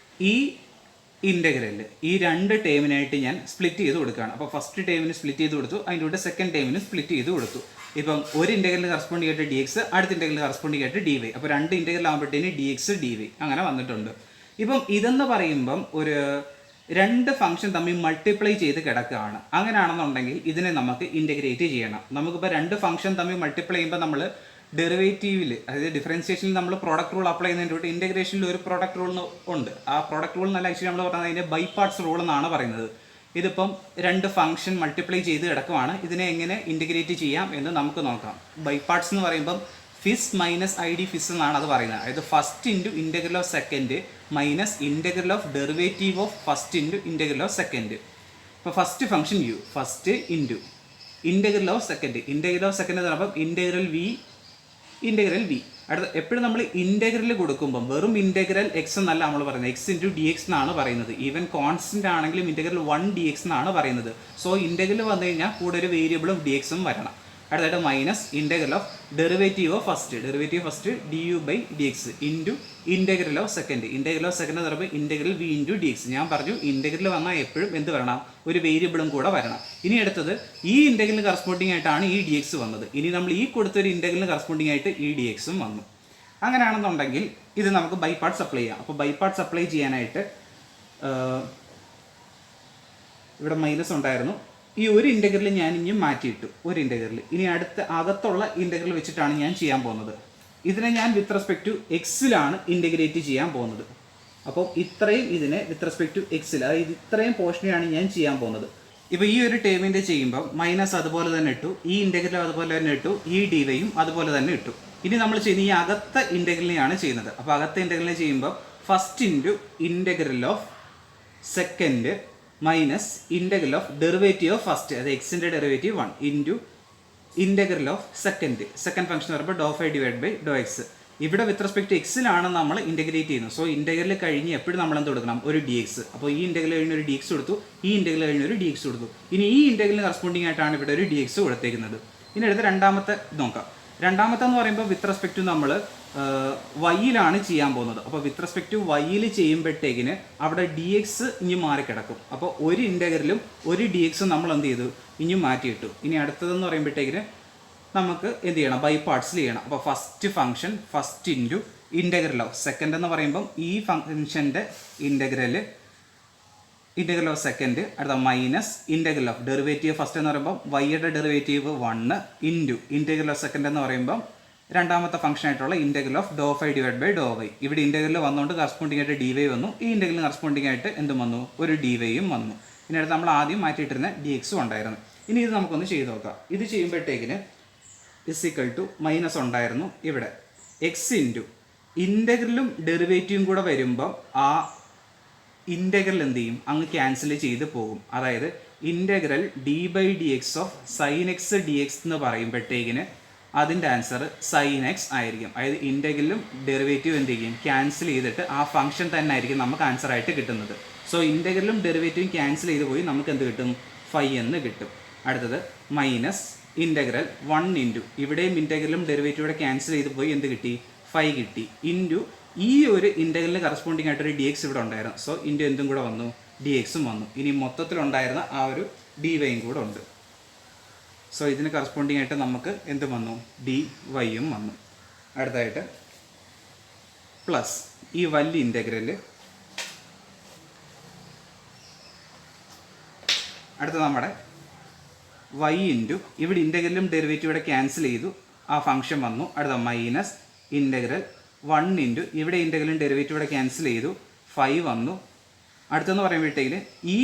ഈ ഇൻ്റഗ്രൽ ഈ രണ്ട് ടേമിനായിട്ട് ഞാൻ സ്പ്ലിറ്റ് ചെയ്ത് കൊടുക്കുകയാണ്. അപ്പോൾ ഫസ്റ്റ് ടേമിന് സ്പ്ലിറ്റ് ചെയ്ത് കൊടുത്തു, അതിൻ്റെ കൂടെ സെക്കൻഡ് ടേമിന് സ്പ്ലിറ്റ് ചെയ്ത് കൊടുത്തു. ഇപ്പം ഒരു ഇൻ്റഗ്രലിന് കറസ്പോണ്ടിങ് ആയിട്ട് ഡി എക്സ്, അടുത്ത ഇൻ്റഗ്രലിന് കറസ്പോണ്ടിങ് ആയിട്ട് ഡി വൈ. അപ്പോൾ രണ്ട് ഇൻ്റഗ്രൽ ആകുമ്പോഴത്തേന് ഡി എക്സ് ഡി വൈ അങ്ങനെ വന്നിട്ടുണ്ട്. ഇപ്പം ഇതെന്ന് പറയുമ്പം ഒരു രണ്ട് ഫംഗ്ഷൻ തമ്മിൽ മൾട്ടിപ്ലൈ ചെയ്ത് കിടക്കുകയാണ്. അങ്ങനെയാണെന്നുണ്ടെങ്കിൽ ഇതിനെ നമുക്ക് ഇൻ്റഗ്രേറ്റ് ചെയ്യണം. നമുക്കിപ്പോൾ രണ്ട് ഫംഗ്ഷൻ തമ്മിൽ മൾട്ടിപ്ലൈ ചെയ്യുമ്പോൾ നമ്മൾ ഡെറിവേറ്റീവിൽ, അതായത് ഡിഫറൻസിയേഷനിൽ നമ്മൾ പ്രോഡക്റ്റ് റൂൾ അപ്ലൈ ചെയ്യുന്നതിൻ്റെ തൊട്ട് ഇൻ്റഗ്രേഷനിൽ ഒരു പ്രോഡക്റ്റ് റൂൾ ഉണ്ട്. ആ പ്രോഡക്റ്റ് റൂൾ എന്നല്ല ആക്ച്വലി നമ്മൾ പറഞ്ഞത് അതിൻ്റെ ബൈ പാർട്സ് റൂൾ എന്നാണ് പറയുന്നത്. ഇതിപ്പം രണ്ട് ഫംഗ്ഷൻ മൾട്ടിപ്ലൈ ചെയ്ത് കിടക്കുവാണ്. ഇതിനെ എങ്ങനെ ഇൻറ്റഗ്രേറ്റ് ചെയ്യാം എന്ന് നമുക്ക് നോക്കാം. ബൈ പാർട്സ് എന്ന് പറയുമ്പം ഫിസ് മൈനസ് ഐ ഡി ഫിസ് എന്നാണ് അത് പറയുന്നത്. അതായത് first into integral of second minus integral of derivative of first into integral of second. ഇപ്പോൾ first function u, first into integral of second എന്ന് പറയുമ്പോൾ ഇൻറ്റഗ്രൽ വി. അടുത്ത എപ്പോഴും നമ്മൾ ഇൻറ്റഗ്രൽ കൊടുക്കുമ്പം വെറും ഇൻറ്റഗ്രൽ എക്സ് എന്നല്ല നമ്മൾ പറയുന്നത്, എക്സ് ഇൻറ്റു ഡി എക്സ് എന്നാണ് പറയുന്നത്. ഈവൻ കോൺസ്റ്റൻ്റ് ആണെങ്കിലും ഇൻറ്റഗ്രൽ 1 ഡി എക്സ് എന്നാണ് പറയുന്നത്. സോ ഇൻറ്റഗ്രൽ വന്നു കഴിഞ്ഞാൽ കൂടെ ഒരു വേരിയബിളും ഡി എക്സും വരണം. അടുത്തായിട്ട് minus integral of derivative of first d u by d x into integral of second എന്ന് പറയുമ്പോൾ integral v into d x. ഞാൻ പറഞ്ഞു ഇൻറ്റഗ്രൽ വന്നാൽ എപ്പോഴും എന്ത് വരണം, ഒരു വേരിയബിളും കൂടെ വരണം. ഇനി അടുത്തത് ഈ ഇൻറ്റഗ്രലിന് കറസ്പോണ്ടിങ് ആയിട്ടാണ് ഈ ഡി എക്സ് വന്നത്. ഇനി നമ്മൾ ഈ കൊടുത്തൊരു ഇൻറ്റഗ്രലിന് കറസ്പോണ്ടിങ് ആയിട്ട് ഈ ഡി എക്സും വന്നു. അങ്ങനെയാണെന്നുണ്ടെങ്കിൽ ഇത് നമുക്ക് ബൈ പാർട്സ് അപ്ലൈ ചെയ്യാം. അപ്പോൾ ബൈ പാർട്സ് അപ്ലൈ ചെയ്യാനായിട്ട് ഇവിടെ മൈനസ് ഉണ്ടായിരുന്നു. ഈ ഒരു ഇൻറ്റഗ്രൽ ഞാൻ ഇനി മാറ്റിയിട്ടു, ഒരു ഇൻറ്റഗ്രൽ. ഇനി അടുത്ത അകത്തുള്ള ഇൻറ്റഗ്രൽ വെച്ചിട്ടാണ് ഞാൻ ചെയ്യാൻ പോകുന്നത്. ഇതിനെ ഞാൻ വിത്ത് റെസ്പെക്ട് ടു എക്സിലാണ് ഇൻറ്റഗ്രേറ്റ് ചെയ്യാൻ പോകുന്നത്. അപ്പോൾ ഇത്രയും ഇതിനെ വിത്ത് റെസ്പെക്ട് ടു എക്സിൽ, അതായത് ഇത്രയും പോർഷനെയാണ് ഞാൻ ചെയ്യാൻ പോകുന്നത്. ഇപ്പോൾ ഈ ഒരു ടേമിൻ്റെ ചെയ്യുമ്പോൾ മൈനസ് അതുപോലെ തന്നെ ഇട്ടു, ഈ ഇൻറ്റഗ്രലും അതുപോലെ തന്നെ ഇട്ടു, ഈ ഡി വൈയും അതുപോലെ തന്നെ ഇട്ടു. ഇനി നമ്മൾ ചെയ്യുന്ന ഈ അകത്ത ഇൻറ്റഗ്രലിനെയാണ് ചെയ്യുന്നത്. അപ്പോൾ അകത്ത ഇൻറ്റഗ്രലിനെ ചെയ്യുമ്പോൾ first into integral of second minus integral of derivative of first, അത് എക്സിൻ്റെ derivative 1 into integral of second function പറയുമ്പോൾ doh phi divide by Dr x. ഇവിടെ വിത്ത് റെസ്പെക്ട് ടു എക്സിലാണ് നമ്മൾ ഇൻറ്റഗ്രേറ്റ് ചെയ്യുന്നത്. സോ ഇൻറ്റഗ്രൽ കഴിഞ്ഞ് എപ്പോഴും നമ്മൾ എന്ത് കൊടുക്കണം, ഒരു ഡി എക്സ്. അപ്പോൾ ഈ ഇൻറ്റഗ്രൽ കഴിഞ്ഞ് ഒരു ഡി എക്സ് കൊടുത്തു, ഈ ഇൻറ്റഗ്രൽ കഴിഞ്ഞ് ഒരു ഡി എക്സ് കൊടുത്തു. ഇനി ഈ ഇൻറ്റഗ്രലിന് കറസ്പോണ്ടിങ് ആയിട്ടാണ് ഇവിടെ ഒരു ഡി എക്സ് കൊടുത്തേക്കുന്നത്. ഇനി അടുത്ത രണ്ടാമത്തെ നോക്കാം. രണ്ടാമത്തെ എന്ന് പറയുമ്പോൾ വിത്ത് റെസ്പെക്ട് ടു നമ്മൾ വൈയിലാണ് ചെയ്യാൻ പോകുന്നത്. അപ്പോൾ വിത്ത് റെസ്പെക്ട് ടു വൈയിൽ ചെയ്യുമ്പോഴത്തേക്കിന് അവിടെ ഡി എക്സ് ഇനി മാറിക്കിടക്കും. അപ്പോൾ ഒരു ഇൻറ്റഗ്രലും ഒരു ഡി എക്സും നമ്മൾ എന്ത് ചെയ്തു, ഇനി മാറ്റിയിട്ടു. ഇനി അടുത്തതെന്ന് പറയുമ്പോഴത്തേക്കിന് നമുക്ക് എന്ത് ചെയ്യണം, ബൈ പാർട്സിൽ ചെയ്യണം. അപ്പോൾ first function first into integral of second എന്ന് പറയുമ്പം ഈ ഫംഗ്ഷൻ്റെ ഇൻറ്റഗ്രൽ ഓഫ് സെക്കൻഡ്, അടുത്ത minus integral of derivative first എന്ന് പറയുമ്പോൾ വൈയുടെ derivative 1 into integral of second എന്ന് പറയുമ്പം രണ്ടാമത്തെ ഫംഗ്ഷൻ ആയിട്ടുള്ള integral of Dr phi divide by Dr y. ഇവിടെ ഇൻറ്റഗ്രൽ വന്നുകൊണ്ട് കറസ്പോണ്ടിങ് ആയിട്ട് ഡി വൈ വന്നു, ഈ ഇൻറ്റഗ്രലിന് കറസ്പോണ്ടിങ് ആയിട്ട് എന്തും വന്നു, ഒരു ഡി വൈയും വന്നു. ഇനി അടുത്ത് നമ്മൾ ആദ്യം മാറ്റിയിട്ടിരുന്ന ഡി എക്സും ഉണ്ടായിരുന്നു. ഇനി ഇത് നമുക്കൊന്ന് ചെയ്ത് നോക്കാം. ഇത് ചെയ്യുമ്പോഴത്തേക്കിന് ഇസിക്കൽ ടു മൈനസ് ഉണ്ടായിരുന്നു. ഇവിടെ എക്സ് ഇൻറ്റു ഇൻറ്റഗ്രലും ഡെറിവേറ്റീവും കൂടെ വരുമ്പം ആ ഇൻറ്റഗ്രൽ എന്ത് ചെയ്യും, അങ്ങ് ക്യാൻസൽ ചെയ്ത് പോകും. അതായത് integral d by d x of sine x d x എന്ന് പറയുമ്പോഴത്തേക്കിന് അതിൻ്റെ ആൻസർ സൈൻ എക്സ് ആയിരിക്കും. അതായത് ഇൻറ്റഗ്രലും ഡെറിവേറ്റീവ് എന്ത് ചെയ്യും, ക്യാൻസൽ ചെയ്തിട്ട് ആ ഫംഗ്ഷൻ തന്നെ ആയിരിക്കും നമുക്ക് ആൻസർ ആയിട്ട് കിട്ടുന്നത്. സോ ഇൻറ്റഗ്രലും ഡെറിവേറ്റീവും ക്യാൻസൽ ചെയ്ത് പോയി നമുക്ക് എന്ത് കിട്ടും, 5 എന്ന് കിട്ടും. അടുത്തത് മൈനസ് ഇൻറ്റഗ്രൽ 1 ഇൻറ്റു ഇവിടെയും ഇൻറ്റഗ്രലും ഡെറിവേറ്റീവിടെ ക്യാൻസൽ ചെയ്ത് പോയി എന്ത് കിട്ടി, 5 കിട്ടി. ഇൻറ്റു ഈ ഒരു ഇൻറ്റഗ്രലിന് കറസ്പോണ്ടിങ് ആയിട്ടൊരു ഡി എക്സ് ഇവിടെ ഉണ്ടായിരുന്നു. സോ ഇൻറ്റു എന്തും കൂടെ വന്നു, ഡി എക്സും വന്നു. ഇനി മൊത്തത്തിലുണ്ടായിരുന്ന ആ ഒരു ഡി വൈയും കൂടെ ഉണ്ട്. സോ ഇതിന് കറസ്പോണ്ടിങ് ആയിട്ട് നമുക്ക് എന്ത് വന്നു, ഡി വൈയും വന്നു. അടുത്തായിട്ട് പ്ലസ് ഈ വലിയ ഇൻറ്റഗ്രൽ, അടുത്ത നമ്മുടെ വൈ ഇൻറ്റു ഇവിടെ ഇൻറ്റഗ്രലും ഡെറിവേറ്റീവ് ഇവിടെ ക്യാൻസൽ ചെയ്തു, ആ ഫംഗ്ഷൻ വന്നു. അടുത്ത മൈനസ് ഇൻറ്റഗ്രൽ 1 ഇൻറ്റു ഇവിടെ ഇൻറ്റഗ്രലും ഡെറിവേറ്റീവ് ഇവിടെ ക്യാൻസൽ ചെയ്തു, 5 വന്നു. അടുത്തെന്ന് പറയുമ്പോഴത്തേക്കിന് ഈ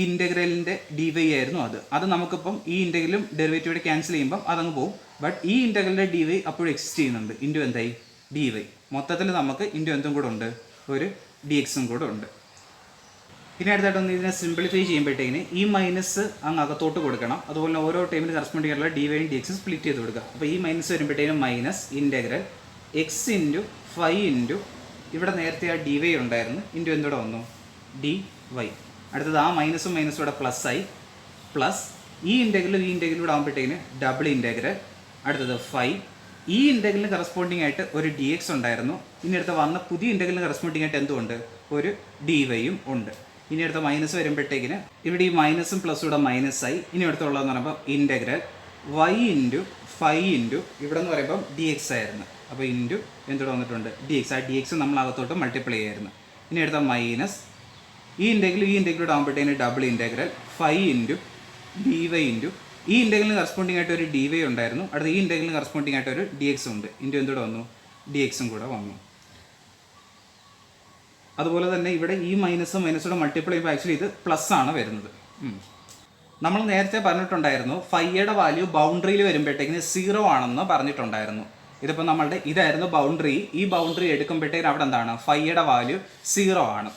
ഇൻറ്റഗ്രലിൻ്റെ ഡി വൈ ആയിരുന്നു അത് നമുക്കിപ്പം ഈ ഇൻറ്റഗ്രലും ഡെറിവേറ്റീവ് ക്യാൻസൽ ചെയ്യുമ്പം അതങ്ങ് പോകും. ബട്ട് ഈ ഇൻറ്റഗ്രലിൻ്റെ ഡി വൈ അപ്പോഴും എക്സിസ്റ്റ് ചെയ്യുന്നുണ്ട്. ഇൻറ്റു എന്തായി, ഡി വൈ. മൊത്തത്തിൽ നമുക്ക് ഇൻറ്റു എന്തും കൂടെ ഉണ്ട്, ഒരു ഡി എക്സും കൂടെ ഉണ്ട്. ഇനി അടുത്തായിട്ടൊന്ന് ഇതിനെ സിംപ്ലിഫൈ ചെയ്യുമ്പോഴത്തേക്കിന് ഈ മൈനസ് അങ്ങ് അകത്തോട്ട് കൊടുക്കണം. അതുപോലെ ഓരോ ടൈമിന് കറസ്പോണ്ടിങ് ആയിട്ടുള്ള ഡി വൈയും ഡി എക്സും സ്പ്ലിറ്റ് ചെയ്ത് കൊടുക്കുക. അപ്പോൾ ഈ മൈനസ് വരുമ്പോഴത്തേക്കും minus integral X into 5 into ഇവിടെ നേരത്തെ ആ ഡി വൈ ഉണ്ടായിരുന്നു, ഇൻറ്റു എന്തുകൂടെ വന്നു, ഡി വൈ. അടുത്തത് ആ മൈനസും ഇവിടെ പ്ലസ് ആയി, പ്ലസ് ഈ ഇൻറ്റഗ്രലും ഈ ഇൻറ്റഗ്രലും ഇവിടെ ആകുമ്പോഴത്തേക്കിന് ഡബിൾ ഇൻറ്റഗ്രൽ. അടുത്തത് 5 ഈ ഇൻറ്റഗ്രലിന് കറസ്പോണ്ടിങ് ആയിട്ട് ഒരു ഡി എക്സ് ഉണ്ടായിരുന്നു. ഇനി അടുത്ത് വന്ന പുതിയ ഇൻറ്റഗ്രലിന് കറസ്പോണ്ടിങ് ആയിട്ട് എന്തുകൊണ്ട്, ഒരു ഡി വൈയും ഉണ്ട്. ഇനി അടുത്ത മൈനസ് വരുമ്പോഴത്തേക്കിന് ഇവിടെ ഈ മൈനസും പ്ലസും ഇവിടെ മൈനസായി. ഇനി അടുത്തുള്ളതെന്ന് പറയുമ്പോൾ ഇൻറ്റഗ്രൽ വൈ ഇൻറ്റു 5 ഇൻറ്റു ഇവിടെ എന്ന് പറയുമ്പം ഡി എക്സ് ആയിരുന്നു. അപ്പോൾ ഇൻറ്റു എന്തുകൂടെ വന്നിട്ടുണ്ട്, ഡി എക്സ്. ആ ഡി എക്സ് നമ്മൾ അകത്തോട്ട് മൾട്ടിപ്ലൈ ചെയ്യായിരുന്നു. ഇനി അടുത്ത മൈനസ് ഈ ഇൻറ്റഗ്രൽ ആകുമ്പോഴത്തേന് double integral 5 into d y into ഈ ഇൻ്റഗ്രലിന് കറസ്പോണ്ടിങ് ആയിട്ട് ഒരു ഡി വൈ ഉണ്ടായിരുന്നു. അടുത്ത ഈ ഇൻ്റഗ്രലിന് കറസ്പോണ്ടിങ് ആയിട്ട് ഒരു ഡി എക്സ് ഉണ്ട്. ഇൻറ്റു എന്തുകൂടെ വന്നു, ഡി എക്സും കൂടെ വന്നു. അതുപോലെ തന്നെ ഇവിടെ ഈ മൈനസോടെ മൾട്ടിപ്ലൈ ചെയ്യുമ്പോൾ ആക്ച്വലി ഇത് പ്ലസ് ആണ് വരുന്നത്. നമ്മൾ നേരത്തെ പറഞ്ഞിട്ടുണ്ടായിരുന്നു ഫൈയുടെ വാല്യൂ ബൗണ്ടറിയിൽ വരുമ്പോഴത്തേക്കിന് 0 ആണെന്ന് പറഞ്ഞിട്ടുണ്ടായിരുന്നു. ഇതിപ്പോൾ നമ്മളുടെ ഇതായിരുന്നു ബൗണ്ടറി. ഈ ബൗണ്ടറി എടുക്കുമ്പോഴത്തേക്കും അവിടെ എന്താണ്, ഫൈയുടെ വാല്യൂ 0 ആണ്.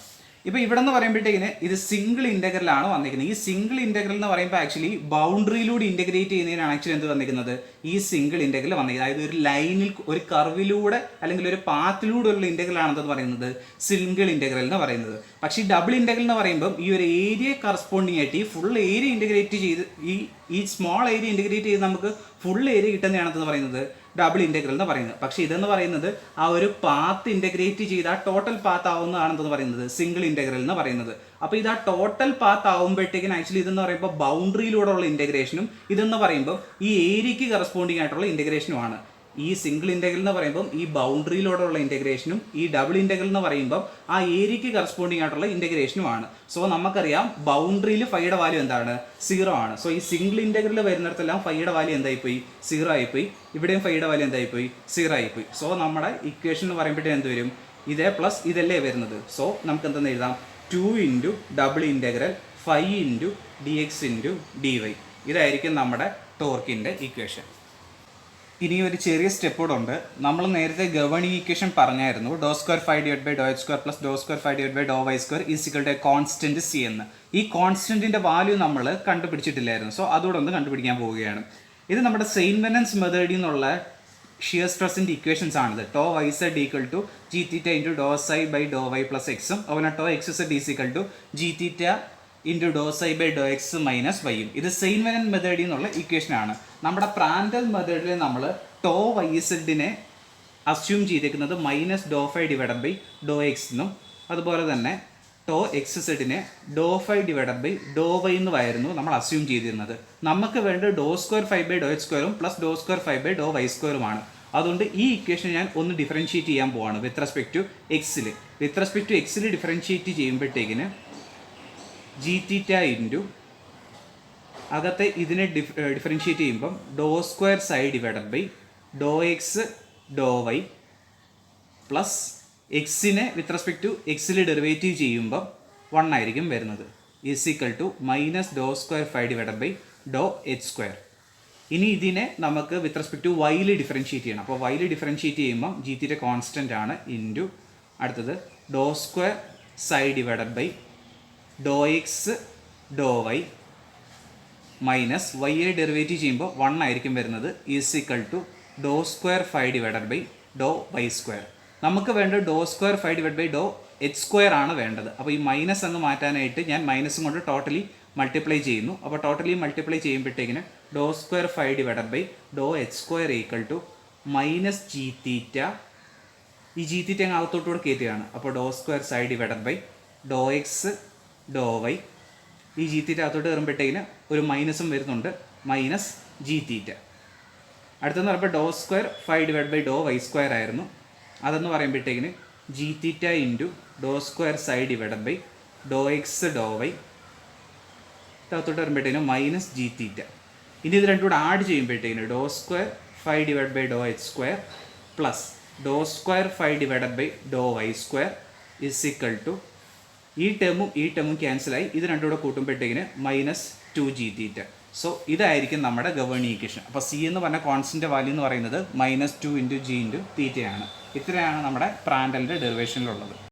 ഇപ്പോൾ ഇവിടെ നിന്ന് പറയുമ്പോഴത്തേക്കിന് ഇത് സിംഗിൾ ഇൻ്റഗ്രലാണ് വന്നിരിക്കുന്നത്. ഈ സിംഗിൾ ഇൻ്റഗ്രൽ എന്ന് പറയുമ്പോൾ ആക്ച്വലി ബൗണ്ടറിയിലൂടെ ഇൻ്റഗ്രേറ്റ് ചെയ്യുന്നതിനാണ് ആക്ച്വലി എന്ത് വന്നിരിക്കുന്നത്, ഈ സിംഗിൾ ഇൻ്റഗ്രൽ വന്നിരിക്കുന്നത്. അതായത് ഒരു ലൈനിൽ, ഒരു കർവിലൂടെ അല്ലെങ്കിൽ ഒരു പാത്തിലൂടെ ഉള്ള ഇൻ്റഗ്രൽ ആണെന്ന് പറയുന്നത് സിംഗിൾ ഇൻ്റഗ്രൽ എന്ന് പറയുന്നത്. പക്ഷേ ഈ ഡബിൾ ഇൻ്റഗ്രൽ എന്ന് പറയുമ്പോൾ ഈ ഒരു ഏരിയ കറസ്പോണ്ടിങ് ആയിട്ട് ഈ ഫുൾ ഏരിയ ഇൻ്റഗ്രേറ്റ് ചെയ്ത് ഈ സ്മോൾ ഏരിയ ഇൻ്റഗ്രേറ്റ് ചെയ്ത് നമുക്ക് ഫുൾ ഏരിയ കിട്ടുന്നതാണെന്ന് പറയുന്നത് ഡബിൾ ഇൻ്റഗ്രൽ എന്ന് പറയുന്നത്. പക്ഷേ ഇതെന്ന് പറയുന്നത് ആ ഒരു പാത്ത് ഇൻ്റഗ്രേറ്റ് ചെയ്ത് ആ ടോട്ടൽ പാത്ത് ആവുന്നതാണെന്ന് പറയുന്നത് സിംഗിൾ ഇൻ്റഗ്രൽ എന്ന് പറയുന്നത്. അപ്പോൾ ഇത് ആ ടോട്ടൽ പാത്ത് ആവുമ്പോഴത്തേക്കിന് ആക്ച്വലി ഇതെന്ന് പറയുമ്പോൾ ബൗണ്ടറിയിലൂടെ ഉള്ള ഇൻ്റഗ്രേഷനും ഇതെന്ന് പറയുമ്പോൾ ഈ ഏരിയയ്ക്ക് കറസ്പോണ്ടിങ് ആയിട്ടുള്ള ഇൻ്റഗ്രേഷനുമാണ്. ഈ സിംഗിൾ ഇൻ്റഗ്രൽ എന്ന് പറയുമ്പോൾ ഈ ബൗണ്ടറിയിലൂടെയുള്ള ഇൻ്റഗ്രേഷനും ഈ ഡബിൾ ഇൻ്റഗ്രൽ എന്ന് പറയുമ്പോൾ ആ ഏരിയയ്ക്ക് കറസ്പോണ്ടിങ് ആയിട്ടുള്ള ഇൻ്റഗ്രേഷനുമാണ്. സോ നമുക്കറിയാം ബൗണ്ടറിയിൽ ഫൈയുടെ വാല്യൂ എന്താണ്, 0 ആണ്. സോ ഈ സിംഗിൾ ഇൻ്റഗ്രൽ വരുന്നിടത്തെല്ലാം ഫൈയുടെ വാല്യൂ എന്തായിപ്പോയി, 0 ആയിപ്പോയി. ഇവിടെയും ഫൈയുടെ വാല്യൂ എന്തായിപ്പോയി, 0 ആയിപ്പോയി. സോ നമ്മുടെ ഇക്വേഷൻ എന്ന് പറയുമ്പോഴത്തേക്ക് എന്ത് വരും, ഇതേ പ്ലസ് ഇതല്ലേ വരുന്നത്. സോ നമുക്ക് എന്തെന്ന് എഴുതാം, 2 into double integral 5 into d x into d y. ഇതായിരിക്കും നമ്മുടെ ടോർക്കിൻ്റെ ഇക്വേഷൻ. ഇനി ഒരു ചെറിയ സ്റ്റെപ്പ് കൂടെ ഉണ്ട്. നമ്മൾ നേരത്തെ ഗവേണിംഗ് ഇക്വേഷൻ പറഞ്ഞായിരുന്നു, doh square 5 divide by doh h square plus Dr square 5 divide by Dr y square is equal to constant c എന്ന്. ഈ കോൺസ്റ്റന്റിന്റെ വാല്യൂ നമ്മൾ കണ്ടുപിടിച്ചിട്ടില്ലായിരുന്നു. സോ അതുകൂടെ ഒന്ന് കണ്ടുപിടിക്കാൻ പോവുകയാണ്. ഇത് നമ്മുടെ സെയിൻമെനൻസ് മെത്തേഡിൽ നിന്നുള്ള ഷിയർ സ്ട്രെസ്സിൻ്റെ ഇക്വേഷൻസ് ആണിത്. Tau y z equal to g theta into doh psi by Dr y plus എക്സും അതുപോലെ tau x z is equal to g theta into doh psi by Dr x minus വൈയും. ഇത് സെയിൻമെനൻ മെത്തേഡിൽ നിന്നുള്ള ഇക്വേഷനാണ്. നമ്മുടെ പ്രാൻഡൽ മെത്തേഡിൽ നമ്മൾ ടോ വൈ സെഡിനെ അസ്യൂം ചെയ്തേക്കുന്നത് minus Dr phi divided by Dr x എന്നും അതുപോലെ തന്നെ ടോ എക്സ് സെഡിനെ ഡോ phi divided by Dr y എന്നുമായിരുന്നു നമ്മൾ അസ്യൂം ചെയ്തിരുന്നത്. നമുക്ക് വേണ്ടത് doh square 5 by doh h സ്ക്വയറും plus Dr square 5 by Dr y സ്ക്വയറുമാണ്. അതുകൊണ്ട് ഈ ഇക്വേഷൻ ഞാൻ ഒന്ന് ഡിഫറൻഷിയേറ്റ് ചെയ്യാൻ പോവാണ് വിത്ത് റെസ്പെക്ട് ടു എക്സിൽ. വിത്ത് റെസ്പെക്ട് ടു എക്സിൽ ഡിഫറൻഷിയേറ്റ് ചെയ്യുമ്പോഴത്തേക്കിന് ജി തീറ്റ ഇൻറ്റു അകത്തെ ഇതിനെ ഡിഫറൻഷിയേറ്റ് ചെയ്യുമ്പം doh square psi divided by Dr x Dr y plus എക്സിനെ വിത്ത് റെസ്പെക്ട് ടു എക്സിൽ ഡെറിവേറ്റീവ് ചെയ്യുമ്പം 1 ആയിരിക്കും വരുന്നത്. Is equal to minus Dr square 5 divided by doh h square. ഇനി ഇതിനെ നമുക്ക് വിത്ത് റെസ്പെക്ട് ടു വൈയിൽ ഡിഫറൻഷിയേറ്റ് ചെയ്യണം. അപ്പോൾ വൈയിൽ ഡിഫറൻഷിയേറ്റ് ചെയ്യുമ്പം ജി തീറ്റ കോൺസ്റ്റൻ്റ് ആണ് ഇൻറ്റു അടുത്തത് doh square psi divided by Dr x Dr y minus വൈയെ ഡെറിവേറ്റീവ് ചെയ്യുമ്പോൾ 1 ആയിരിക്കും വരുന്നത്. Is equal to doh square 5 divided by Dr y square. നമുക്ക് വേണ്ടത് doh square 5 divide by doh h square ആണ് വേണ്ടത്. അപ്പോൾ ഈ മൈനസ് അങ്ങ് മാറ്റാനായിട്ട് ഞാൻ മൈനസും കൊണ്ട് ടോട്ടലി മൾട്ടിപ്ലൈ ചെയ്യുന്നു. അപ്പോൾ ടോട്ടലി മൾട്ടിപ്ലൈ ചെയ്യുമ്പോഴത്തേക്കിന് doh square 5 divided by doh h square equal to minus g theta. ഈ ജി തീറ്റ അങ്ങ് അകത്തോട്ടുകൂടെ കയറ്റുകയാണ്. അപ്പോൾ ഡോ square psi divided by Dr x Dr y. ഈ ജി തീറ്റ അകത്തോട്ട് കയറുമ്പോഴത്തേക്കിന് ഒരു മൈനസും വരുന്നുണ്ട്, മൈനസ് ജി തീറ്റ. അടുത്തെന്ന് പറയുമ്പോൾ doh square 5 divide by Dr y square ആയിരുന്നു. അതെന്ന് പറയുമ്പോഴത്തേക്കിന് g theta into doh square psi divided by Dr x Dr y. അകത്തോട്ട് വരുമ്പോഴത്തേക്കിന് മൈനസ് ജി തീറ്റ. ഇനി ഇത് രണ്ടും കൂടെ ആഡ് ചെയ്യുമ്പോഴത്തേക്കിന് doh square 5 divide by doh h square plus Dr square 5 divided by Dr y square is equal to ഈ ടേമും ക്യാൻസലായി. ഇത് രണ്ടും കൂടെ കൂട്ടുമ്പോഴത്തേക്കിന് മൈനസ് 2 ജി തീറ്റ. സോ ഇതായിരിക്കും നമ്മുടെ ഗവേണിംഗ് ഇക്വേഷൻ. അപ്പോൾ സി എന്ന് പറഞ്ഞ കോൺസ്റ്റൻ്റ് വാല്യൂ എന്ന് പറയുന്നത് -2 ഇൻറ്റു ജി ഇൻറ്റു തീറ്റയാണ്. ഇത്രയാണ് നമ്മുടെ പ്രാൻഡലിൻ്റെ ഡെറിവേഷനിലുള്ളത്.